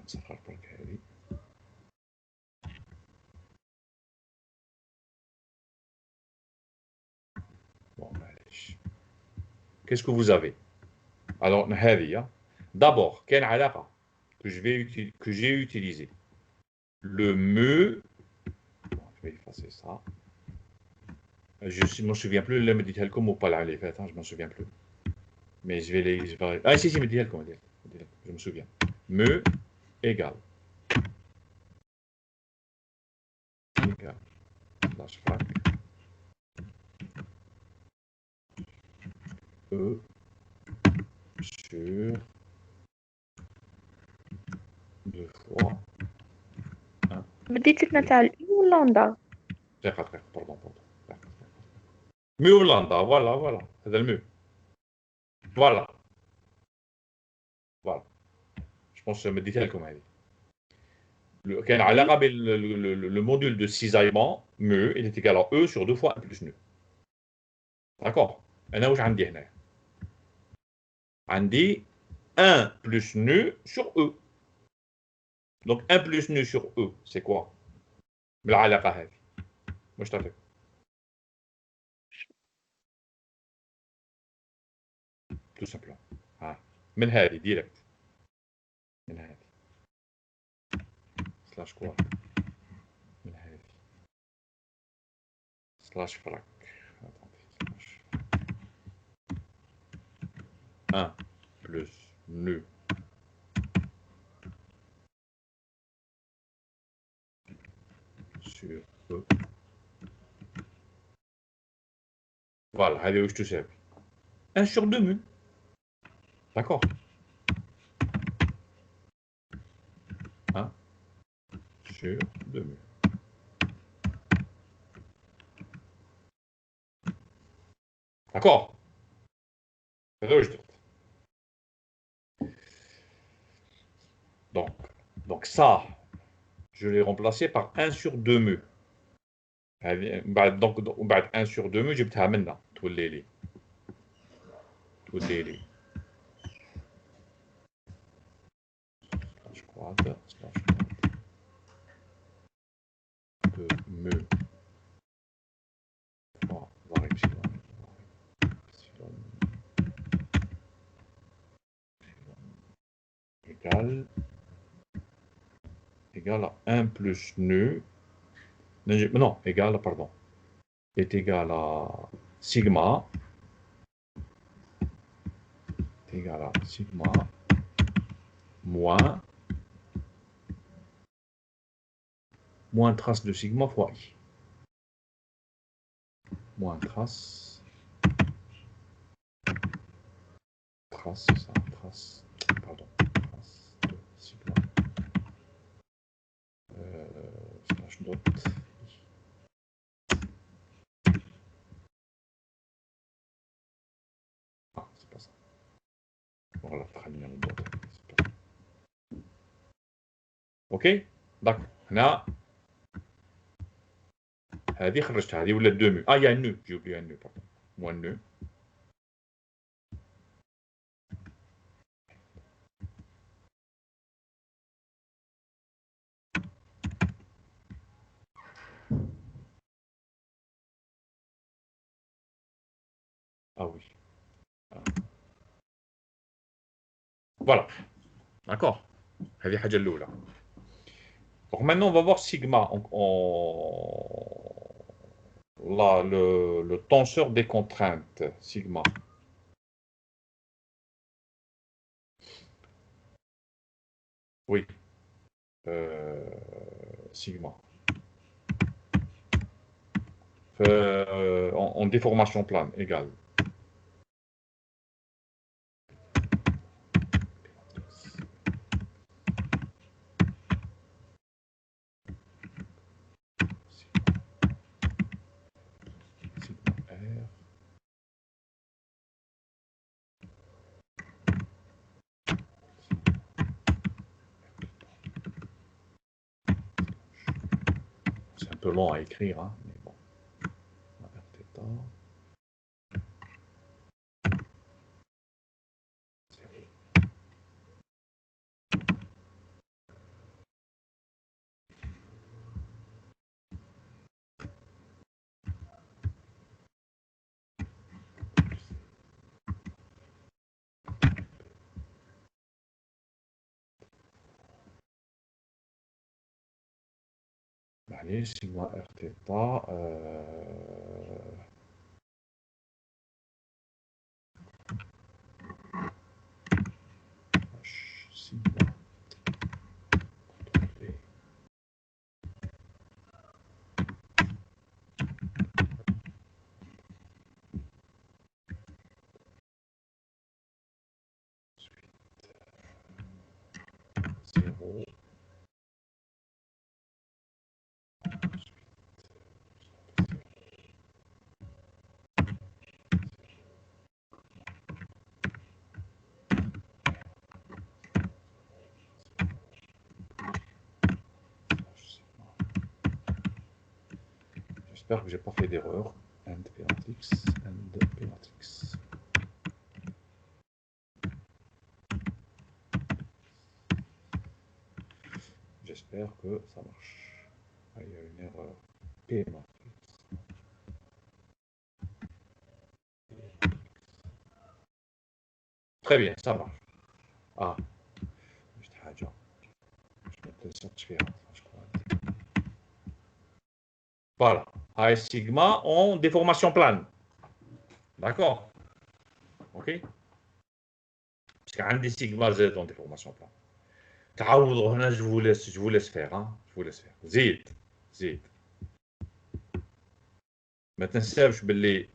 Ça fera le calcul. Bon, معليش. Qu'est-ce que vous avez? Alors, هذه d'abord, quelle علاقة que j'ai utilisé. Le me, bon, je vais effacer ça. Je ne me souviens plus, le me dit-elle comme ou pas là, les fêtes, je ne m'en souviens plus. Mais je vais les. Ah, si, me dit-elle comme, je me souviens. Me égale. Égal. Slash frac. E sur 2 fois 1. بديتي تاع الإي واللوندا. Pardon. Mu Hollanda, voilà. C'est le mu. Voilà. Je pense que je me dit-elle comme elle. كان علاقة بين le module de cisaillement mu il est égal à E sur 2 fois 1 plus nu. D'accord. أنا واش عندي هنا؟ عندي 1 plus nu sur E. Donc 1 plus nu sur E, c'est quoi? بالعلاقة هذه. واش تعطيك؟ Tout simplement. من هذه direct. من هذه. سلاش quoi? من هذه. سلاش frac. 1 plus nu sur E. Voilà, هذه واش تساوي 1 sur 2 mu. D'accord. 1 sur 2 mu. D'accord. هذا واش درت. Donc ça, je l'ai remplacé par 1 sur 2 mu. Donc, بعد 1 sur 2 جبتها منا تولي لي slash quad de me fois var epsilon égale à 1 plus nœud. Non, égal, pardon, est égal à sigma, est égal à sigma moins trace de sigma fois i. Moins trace, pardon, trace de sigma, slash dot i. Ah, c'est pas ça. Voilà, خلينا من dot. اوكي داكور. هنا هذه خرجتها، هذه ولات 2 مو. يا نو، j'ai oublié un nœud, pardon. Moins nœud. Ah oui. Voilà. D'accord. هذه حاجة الأولى. Donc maintenant, on va voir sigma. Là, le tenseur des contraintes, sigma. Oui. Sigma. En déformation plane, égale. C'est un peu long à écrire, hein, mais bon. Θ. Allez, sigma Rθ. Sigma. Zéro. J'espère que j'ai pas fait d'erreur. And P-matrix. J'espère que ça marche. Ah, il y a une erreur. P-matrix. Très bien, ça marche. Ah, juste حاجة. Je vais te sortir, je crois. Voilà. High sigma en déformation plane. D'accord. Ok. Parce qu'il y a un des sigma Z en déformation plane. تعوضوا هنا, je vous laisse faire, hein. Je vous laisse faire. زيد. ما تنساوش باللي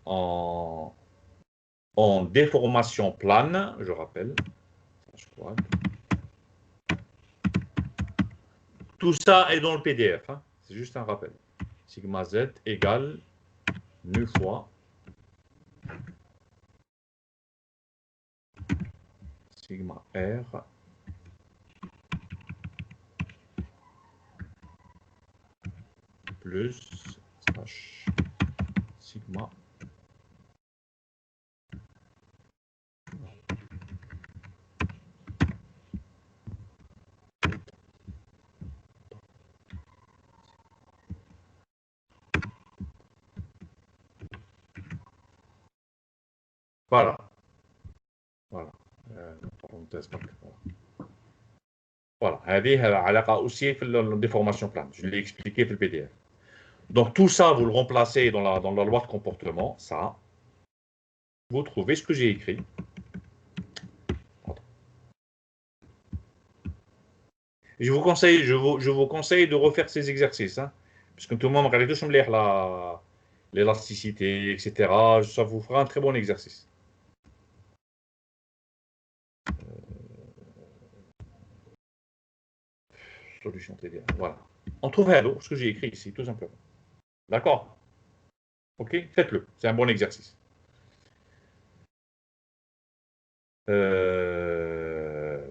en déformation plane, je rappelle. Tout ça est dans le PDF, hein. C'est juste un rappel. Sigma Z égale nu fois sigma R plus H sigma. Voilà. Voilà. Parenthèse, voilà. هذه علاقة aussi في le déformation plane. Je l'ai expliqué في le PDF. Donc tout ça, vous le remplacez dans la loi de comportement, ça. Vous trouvez ce que j'ai écrit. Je vous conseille de refaire ces exercices, hein, parce que tout le monde regarde tous l'élasticité, etc. Ça vous fera un très bon exercice. Solution TDA. Voilà. On trouve ce que j'ai écrit ici, tout simplement. D'accord? Ok? Faites-le. C'est un bon exercice.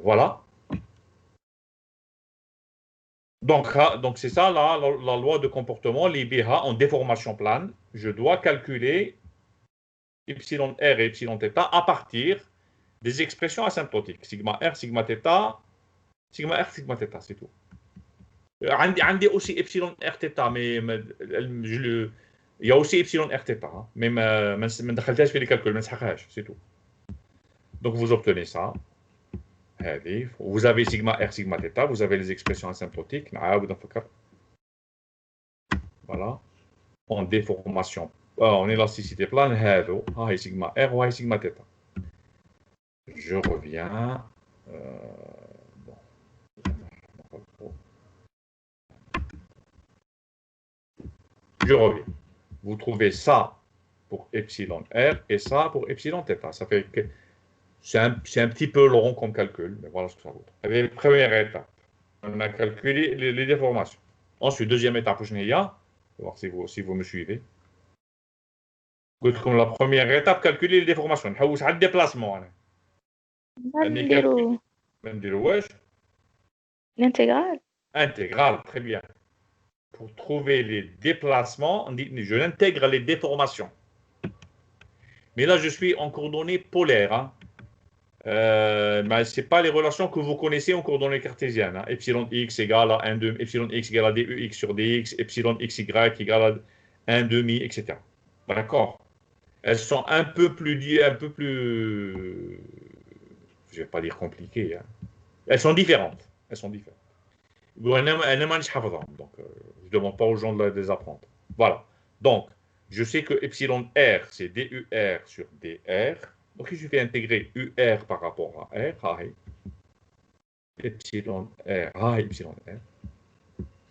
Voilà. Donc c'est ça, là, la loi de comportement, l'IBH en déformation plane. Je dois calculer epsilon r et epsilon θ à partir des expressions asymptotiques. Sigma r, sigma θ, sigma r, sigma θ, c'est tout. عندي aussi epsilon r θ, mais il y a aussi epsilon r θ, hein, mais ما دخلتهاش في les calculs, ما نسحقهاش, c'est tout. Donc vous obtenez ça. Vous avez sigma r, sigma θ, vous avez les expressions asymptotiques. Voilà. En déformation, en élasticité plane, هاي sigma r ou sigma θ. Je reviens. Bon. Je reviens. Vous trouvez ça pour epsilon r et ça pour epsilon θ. Ça fait que c'est un petit peu long comme calcul, mais voilà ce que ça vaut. Avec la première étape, on a calculé les déformations. Ensuite, deuxième étape, je vais voir si vous me suivez. Comme la première étape, calculer les déformations. On a un déplacement. L'intégrale. Intégrale, très bien. Pour trouver les déplacements, on dit, je l'intègre les déformations. Mais là, je suis en coordonnées polaires. Hein. Mais ce n'est pas les relations que vous connaissez en coordonnées cartésiennes. Hein. Epsilon x égale à 1 demi, epsilon x égale à dux sur dx, epsilon xy égale à 1 demi, etc. D'accord? Elles sont un peu plus, je ne vais pas dire compliquées. Hein. Elles sont différentes. Elles sont différentes. Donc, je ne demande pas aux gens de les apprendre. Voilà. Donc, je sais que epsilon r, c'est dur sur dr. Donc, je vais intégrer UR par rapport à R. Epsilon R. Epsilon R.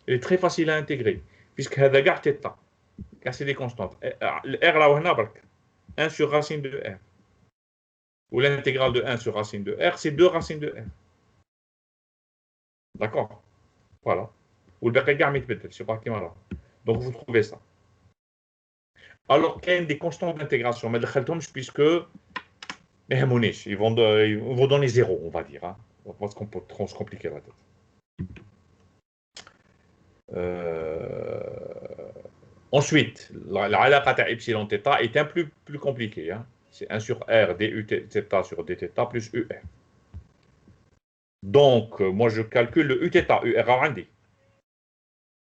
Elle est très facile à intégrer, puisque c'est des constantes. R, là, on a 1 sur racine de R. Ou l'intégrale de 1 sur racine de R, c'est 2 racines de R. D'accord? Voilà. Ou le je ne sais pas qui m'a là. Donc, vous trouvez ça. Alors, qu'il y a des constantes d'intégration, mais puisque ils vont donner 0, on va dire. Hein. On va pas trop se compliquer la tête. Ensuite, la relation epsilon θ est un peu plus compliquée. Hein. C'est 1 sur R du θ sur dθ plus UR. Donc, moi, je calcule le Uθ, UR arrondi.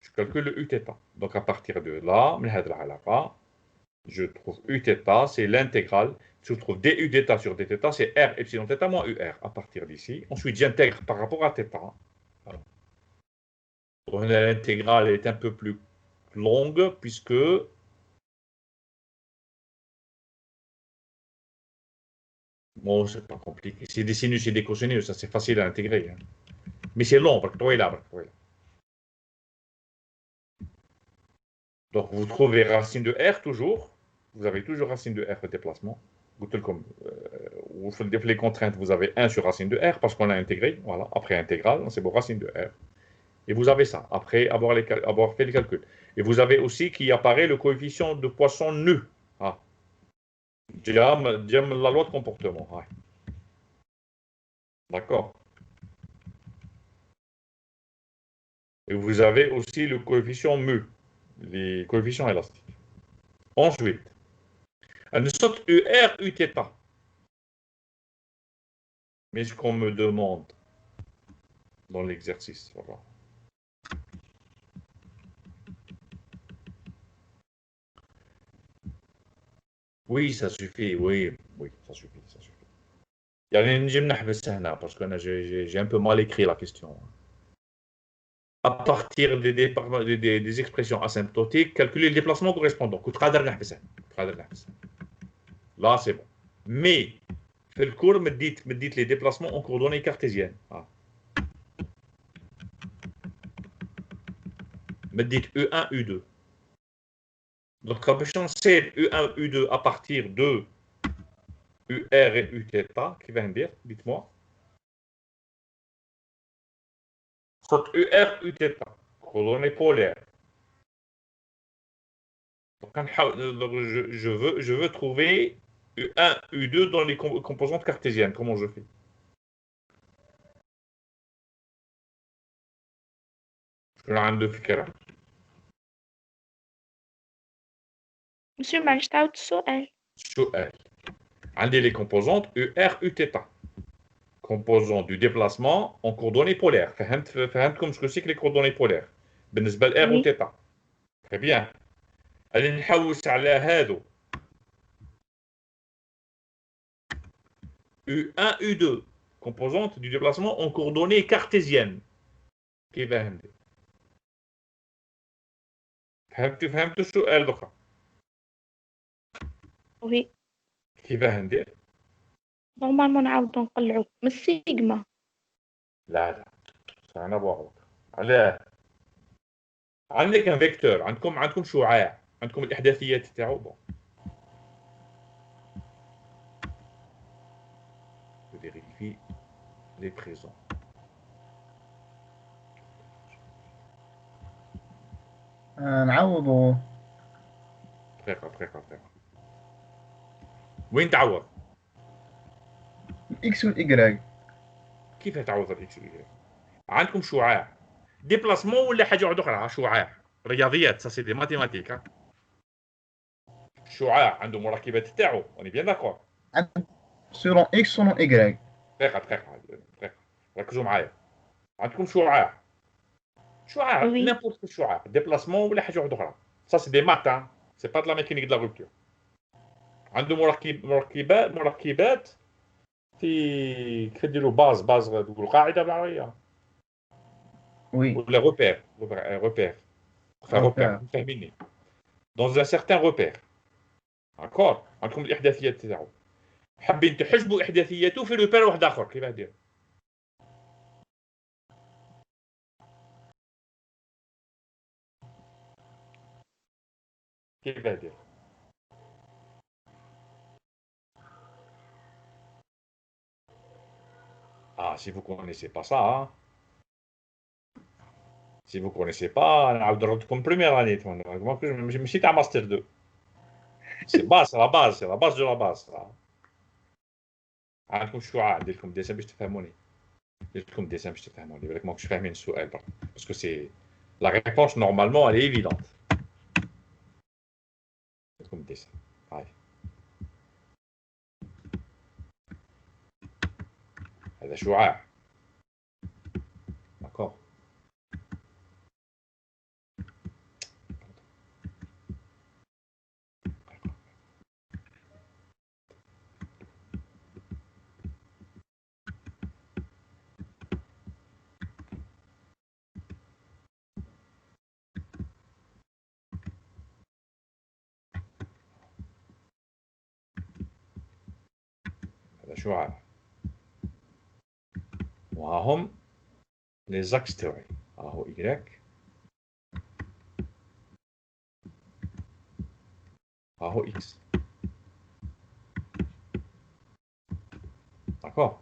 Je calcule le Uθ. Donc, à partir de là, je trouve Uθ, c'est l'intégrale. Je trouve du dθ sur dθ, c'est R epsilon θ moins UR à partir d'ici. Ensuite, j'intègre par rapport à θ. Voilà. L'intégrale est un peu plus longue puisque bon, c'est pas compliqué. C'est des sinus et des cosinus, ça c'est facile à intégrer. Hein. Mais c'est long, parce que toi, là. Donc vous trouvez racine de R toujours. Vous avez toujours racine de R de déplacement. Vous faites les contraintes, vous avez 1 sur racine de R parce qu'on a intégré. Voilà, après intégrale, c'est vos racines de R. Et vous avez ça, après avoir fait les calculs. Et vous avez aussi qui apparaît le coefficient de Poisson nu. Ah. Diam la loi de comportement. Ouais. D'accord. Et vous avez aussi le coefficient mu. les coefficients élastiques. Ensuite, elle saute UR, Uθ. Mais ce qu'on me demande dans l'exercice, voilà. Oui, ça suffit, oui, ça suffit, ça suffit. يعني نجي نحبس هنا parce que j'ai un peu mal écrit la question. À partir des expressions asymptotiques, calculer le déplacement correspondant. Là, c'est bon. Mais, le cours me dit les déplacements en coordonnées cartésiennes. Me dit E1, U2. Donc, c'est E1, U2 à partir de UR et Uθ, qui va me dire, dites-moi. Soit UR, Uθ, coordonnées polaires. Donc, je veux trouver U1, U2 dans les composantes cartésiennes. Comment je fais? Je عنده فكرة. مسيو معلش تعاود السؤال. سؤال. عندي les composantes UR, Uθ. Composants du déplacement en coordonnées polaires. فهمتكم شكون c'est que les coordonnées polaires. بالنسبة ل R و θ. Très bien. اللي نحوس على هادو. U1, U2. Composante du déplacement en coordonnées cartésiennes. كيفاه ندير؟ فهمتوا السؤال دوكا؟ وي كيفاه ندير؟ نورمالمون نعاودو نقلعو من السيجما. لا انا بواخد علاه عندك ان فيكتور عندكم شعاع عندكم الاحداثيات تاعو vérifie les présents. نعوضو. دقيقة وين تعوض؟ الإكس والإكراك. كيف تعوض الاكس والاي؟ عندكم شعاع ديبلاسمون ولا حاجة واحدة أخرى شعاع رياضيات سا سي دي ماتيماتيك. شعاع عنده مركبات تاعو اوني بيان داكور. سولون إكس سولون إكراك. دقيقة ركزوا معايا. عندكم شعاع نيمبورت شعاع ديبلاسمون ولا حاجة واحدة أخرى سا سي دي مات سي با دو لا ميكانيك دو لا روبتور. عنده مركبات في كيف ديروا باز تقولوا قاعده بالعربيه. وي ولا روبير فهميني دون ان سيغتان روبير داكور. عندكم الاحداثيات تاعو حابين تحسبوا احداثياته في روبير واحد اخر كيفاه دير؟ كيفاه دير؟ si vous connaissez pas ça, hein. Si vous connaissez pas, نعاود نردكم première année ماشي تاع ماستر 2. سي باس لا باز دو لا باز. عندكم شعاع ندير لكم ديسان باش تفهموني. باش تفهموني بالك ماكش فاهمين السؤال برك باسكو سي لا ريبونس نورمالمون elle est évidente. ندير ديسان هاي هذا شعاع داكور. هذا شعاع وهاهم لي زاكس تاعي هاهو إيكغيك هاهو إكس داكور.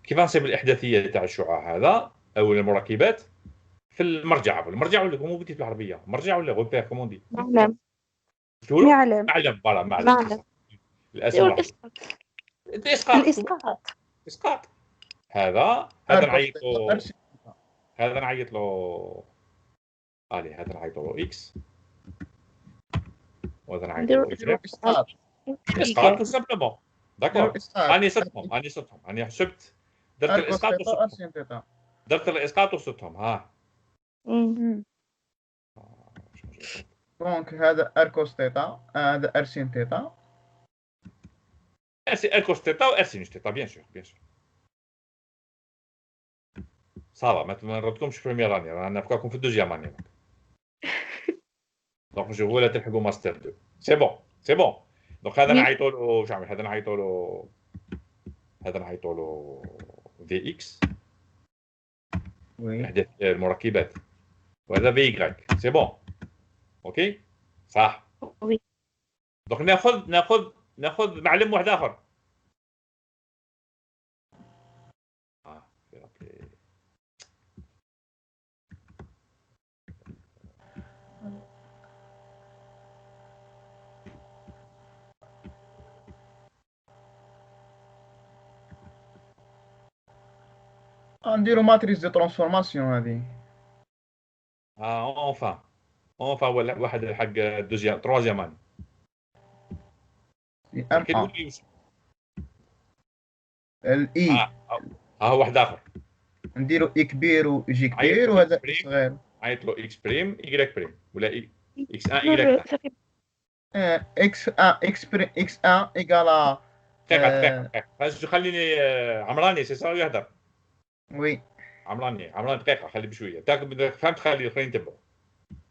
كيف نحسب الإحداثية تاع الشعاع هذا أو المركبات في المرجع ولا كومون بديت بالعربية مرجع ولا غوبير كومون دي؟ معلم. معلم فوالا معلم. الأسماء الإسقاط هذا نعيط له الي هذا نعيطوا له اكس وهذا نعيطوا نديرو له نديرو اكس. اسقاط. اسقاط تو سامبلومون. نديرو داكور. اسقاط. اني صرتهم اني حسبت درت ار كوس الاسقاط تيتا ار وصدتهم. سين تيتا. درت الاسقاط وصدتهم. ها دونك هذا ار كوس تيتا، هذا ار سين تيتا. سي ار كوس تيتا و ار سينوس تيتا بيان سور بيان سور. صافا ما نردكمش في بروميير اني، رانا نفكركم في الدوزيام اني. دونك جو ولا تلحقوا ماستر 2. سي بون سي بون. دونك هذا وي. نعيطوا له واش نعمل؟ هذا نعيطوا له في اكس وي احداث المركبات، وهذا في يكغيك. سي بون اوكي صح. وي. دونك ناخذ معلم واحد اخر. نديرو ماتريس دو ترانسفورماسيون هذه. اونفان واحد حق دوزيام تروازيام اني. ام كي ا تقول الاي. ها واحد اخر. نديرو اي كبير و جي عيط كبير له وهذا إكس بريم. صغير. عيط له اكس بريم ايكغيك بريم ولا اكس 1 ايكغيك. صافي. اكس 1 اكس بريم اكس 1 ايكالا. دقيقه خليني عمراني سي صا يهضر. وي عمراني دقيقه خلي بشويه تاك فهمت. خلي الاخرين يتبعوا.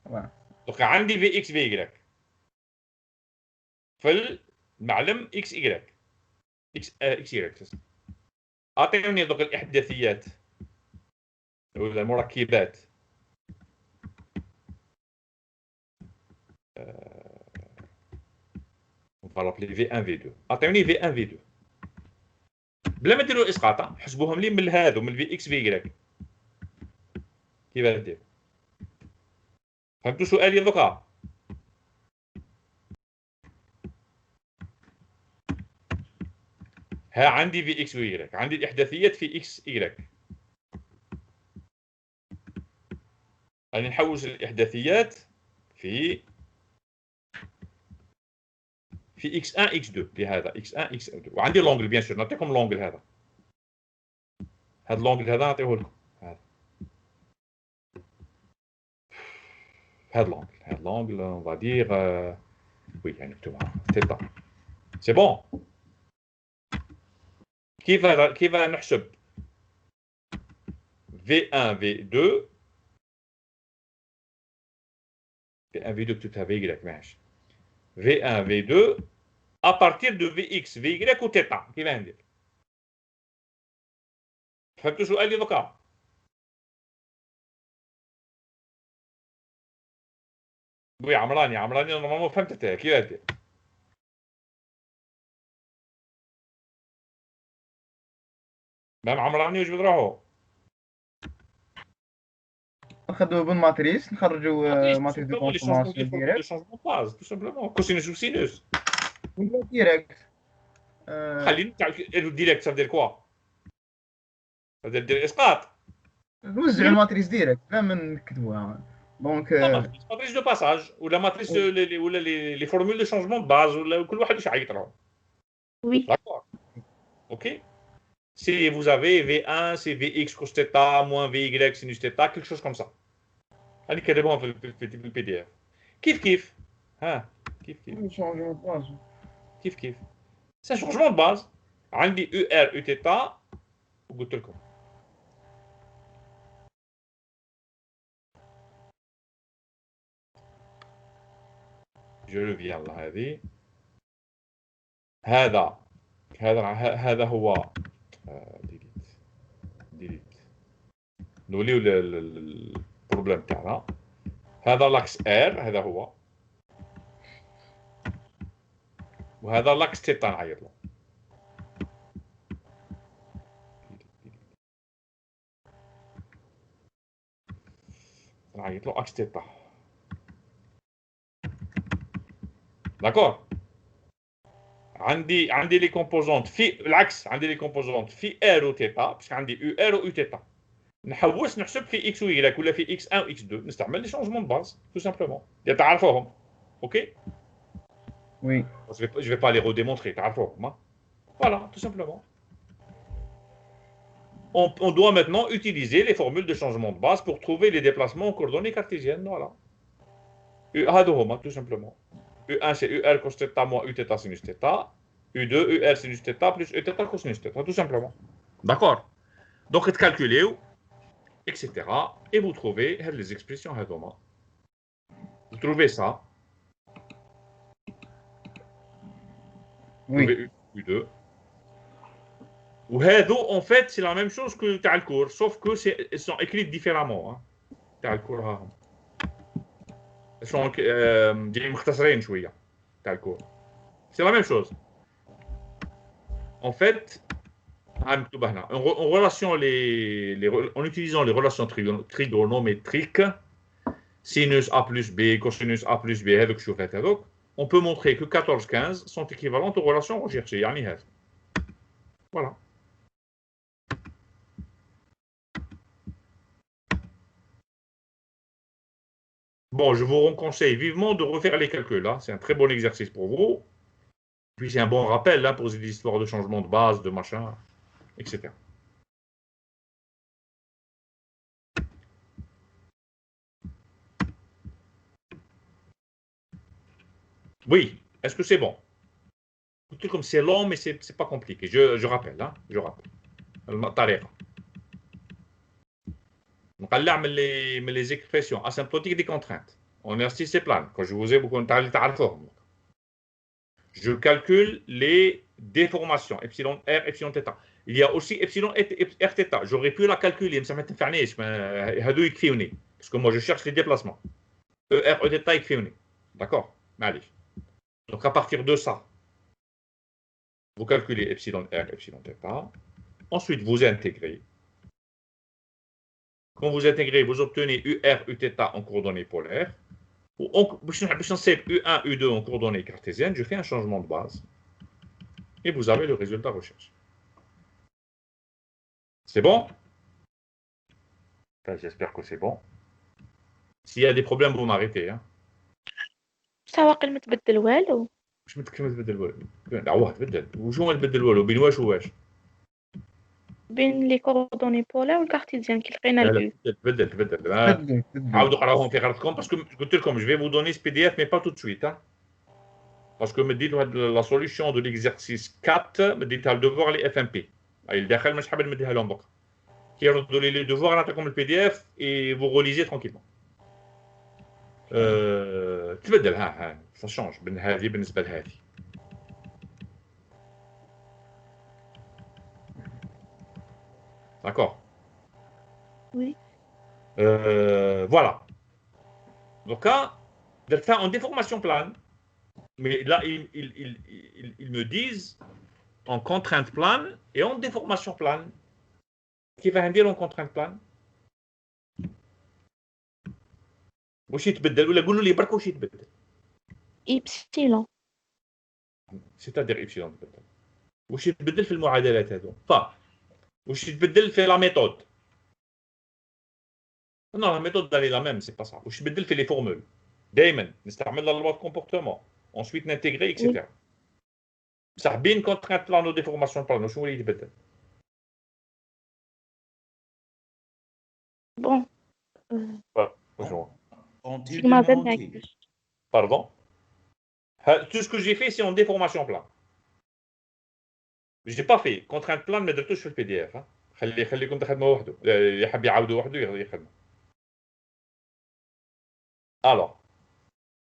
واه. دوك عندي في اكس في ايكغيك في المعلم اكس ايكغيك اكس ايكغيك. اعطيوني دوك الاحداثيات ولا المركبات نفرابلي في 1 في 2. اعطيوني في 1 في 2 بلا ما ديروا اسقاط. حسبوهم لي من هذو من في اكس في ايكغيك. كيف دير؟ فهمتوا سؤالي دوكا؟ ها عندي في اكس ويغريك، عندي الاحداثيات في اكس ايغريك. راني نحوس الاحداثيات في اكس 1 اكس 2 لهذا اكس 1 اكس 2. وعندي لونجل بيان سور. نعطيكم لونجل هذا اللونجل هذا نعطيه لكم. هذا لونجل اون فا دير وي يعني نكتبها تيتا. سي بون. كيف نحسب V1 V2 V1 V2 كتبتها في Y ماشي. V1 V2 à partir de Vx Vy و تيتا. كيف ندير؟ فهمتوا سؤالي دوكا؟ وي عمراني نورمالمون فهمتها. كيف ندير؟ مام عمراني وجبد روحو. ناخذوا بالماتريس نخرجوا ماتريس دو ترانسفورماسيون ديريكت. شونجمون باز تو سامبلومون كوسينوس وسينوس. ديريكت. خليني ديريكت صافي دير كوا؟ صافي دير اسقاط. نوزعوا الماتريس ديريكت لا من نكتبوها. دونك ماتريس دو باساج ولا ماتريس ولا لي فورمول دو شونجمون باز ولا كل واحد واش يعيط لهم. وي. D'accord. Ok. Si vous avez V1, c'est Vx cos θ moins Vy sinus θ, quelque chose comme ça. هاني كتبوهم في البي دي اف. كيف ها كيف سي شونجمون دو باز. عندي او ار او θ وقلت لكم جو ريفيان لهذه. هذا هو ديليت نوليو البروبليم تاعنا. هذا لاكس ار هذا هو، وهذا لاكس تيتا نعيط له. نعيط له اكس تيتا. داكور. عندي لي كومبوزونت في العكس. عندي لي كومبوزونت في ار و تيتا باش عندي او ار و تيتا. نحوس نحسب في x و y ولا في x1 و x2 نستعمل لي شونجمون دو باز tout simplement اللي تعرفوهم اوكي Oui. je vais pas les redémontrer تعرفوهم voilà tout simplement on doit maintenant utiliser les formules de changement de base pour trouver les déplacements en coordonnées cartésiennes voilà هادو هما tout simplement U1 c'est UR cos θ moins U θ sinus θ U2 UR sinus θ plus E θ cosinus θ tout simplement d'accord donc calculez etc. Et vous trouvez les expressions هذوما. Vous trouvez ça. Vous Oui. trouvez U2. وهذو en fait c'est la même chose que تاع الكور sauf que elles sont écrites différemment تاع الكور ها هم. Elles sont جايين مختصرين شوية تاع الكور. C'est la même chose. En fait مكتوبة هنا en utilisant les relations trigonométriques sinus A plus B, cosinus A plus B, هذوك شوفات هذوك on peut montrer que 14-15 sont équivalentes aux relations recherchées. يعني هذا. Voilà. Bon, je vous conseille vivement de refaire les calculs. C'est un très bon exercice pour vous. Puis c'est un bon rappel pour les histoires de changement de base, de machin, etc. Oui, est-ce que c'est bon? Comme c'est long, mais c'est pas compliqué. Je rappelle, je rappelle. الطريقة. نقلع من les expressions asymptotiques des contraintes. On est plane. Quand je vous ai beaucoup تعرفوهم. Je calcule les déformations, epsilon r, epsilon θ. Il y a aussi epsilon r θ. J'aurais pu la calculer, mais ça ne m'intéresse pas. هادو يكفيوني. Parce que moi, je cherche les déplacements. E, r, e θ يكفيوني. D'accord? Allez. Donc, à partir de ça, vous calculez epsilon r, epsilon θ. Ensuite, vous intégrez. Quand vous intégrez, vous obtenez UR, Uθ en coordonnées polaires. باش نصيب U1, U2 en coordonnées cartésiennes, je fais un changement de base. Et vous avez le résultat recherché. C'est bon? Enfin, j'espère que c'est bon. S'il y a des problèmes, vous m'arrêtez. سواق ما تبدل والو. مش متكلم تبدل والو. عواه تبدل. وشو ما تبدل والو؟ بين واش وواش؟ بين لي كوردوني بولا والكارتيزيان كي لقينا لا الأو. تبدل. تبدل. قراوهم في غلطكم parce que قلت لكم je vais vous donner ce PDF mais pas tout de suite. Parce que me dit la solution de l'exercice 4 me dit le devoir les FMP. Il داخل مش حابب نديها لهم بكره. كي يردوا لي les devoirs نعطيكم le PDF et vous relisez tranquillement. تبدل ça change بين هذه بالنسبه لهذه. D'accord. Oui. Voilà. Donc là, درتها en déformation plane. Mais là, ils me disent en contrainte plane et en déformation plane. كيف ندير en contrainte plane؟ واش يتبدل ولا قولوا لي برك واش يتبدل؟ إبسيلون. c'est-à-dire إبسيلون تبدل. واش يتبدل في المعادلات هذو؟ واش يتبدل في لا ميثود؟ Non, la méthode elle est la même, c'est pas ça. واش يتبدل في les formules. دائما نستعمل la loi de comportement. Ensuite n'intégrer, etc. بصح بين contrainte plane و déformation plane شنو اللي يتبدل؟ Bon. Bonjour. Sigma Z ما Pardon? Tout ce que j'ai fait, c'est en déformation plane. Je n'ai pas fait contrainte plane, mais درتوش في البي دي اف. خليكم تخدموا وحده. اللي يحب يعاودوا وحده يخدموا. Alors,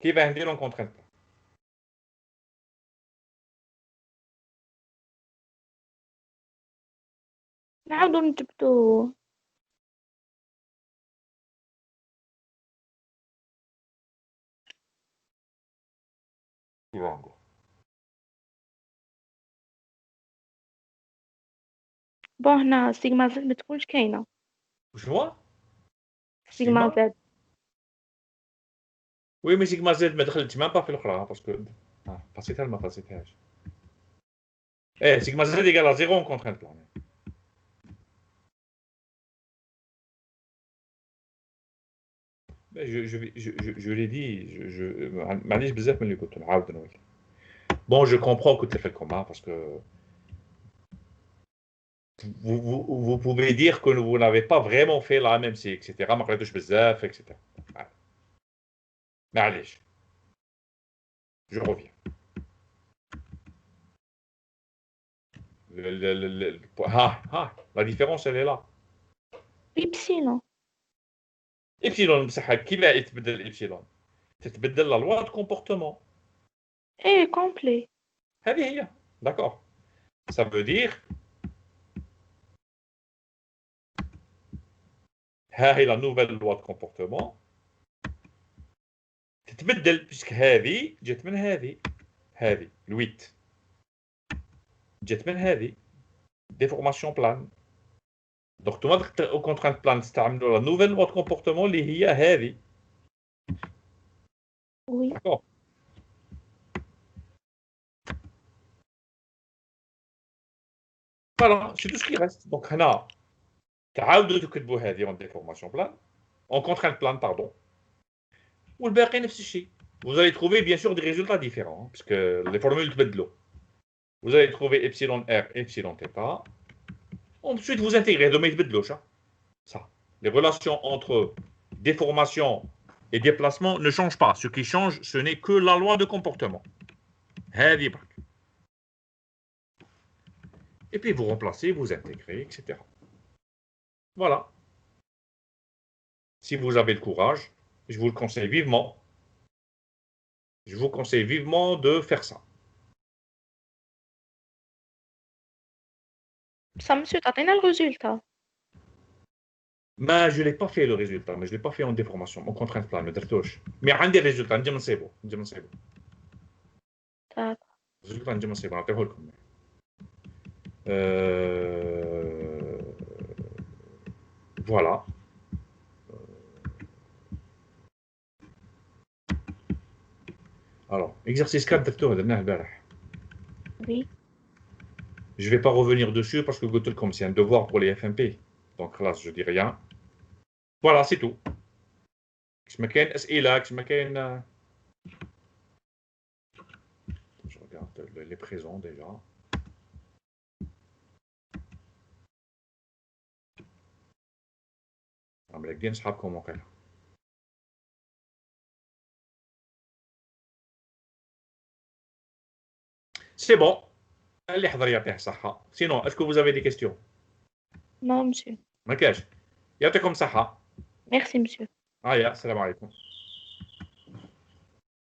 كيف نديروا en contrainte plane؟ نعاودو نجبدو. كيف ندير؟ بون هنا سيغما زد ما تكونش كاينة. شنو؟ سيغما زد. وي مي سيغما زد ما دخلتش مام با في الاخرى باسكو باسيتها ما باسيتهاش. سيغما زد ايكال 0 en contrainte plane. Je l'ai dit, معليش بزاف من اللي قلت نعاود نقول. Bon, je comprends que tu fais le combat parce que vous pouvez dire que vous n'avez pas vraiment fait la MMC, etc. ما قريتوش بزاف, etc. معليش. Je reviens. La différence, elle est là. Epsilon. Epsilon, بصح كيما يتبدل الإبسيلون؟ تتبدل la loi de comportement. Eh, complet. هذه هي. D'accord. Ça veut dire ها هي la nouvelle loi de comportement تتبدل باسكو هذه جات من هذه الويت جات من هذه ديفورماسيون بلان دونك نتوما او كونترانت بلان تستعملوا لا نوفيل لوا دو كومبورتمون اللي هي هذه. Oui. داكور. فوالا سي تو سكي ريست. دونك هنا تعاودوا تكتبوا هذه اون ديفورماسيون بلان اون كونترانت بلان باردون والباقي نفس الشيء. Vous allez trouver bien sûr des résultats différents parce que les formules تبدلوا. Vous allez trouver epsilon r et epsilon θ. Ensuite vous intégrez de ما يتبدلوش. Ça. Les relations entre déformation et déplacement ne changent pas. Ce qui change, ce n'est que la loi de comportement. هذه برك. Et puis vous remplacez, vous intégrez, etc. Voilà. Si vous avez le courage, je vous le conseille vivement. Je vous conseille vivement de faire ça. Ça, monsieur, t'as le résultat. Mais je ne l'ai pas fait le résultat, mais je ne l'ai pas fait en déformation, en contrainte plane, mais j'ai des résultats, je sais pas. D'accord. Résultat, je sais pas. Voilà. Alors, exercice 4, docteur, Oui. je ne vais pas revenir dessus parce que comme c'est un devoir pour les FMP. Donc là, je dis rien. Voilà, c'est tout. Je regarde les présents déjà. C'est bon. Sinon, est-ce que vous avez des questions? Non, monsieur. ما كاش. يعطيكم صحة. Merci, monsieur. السلام عليكم.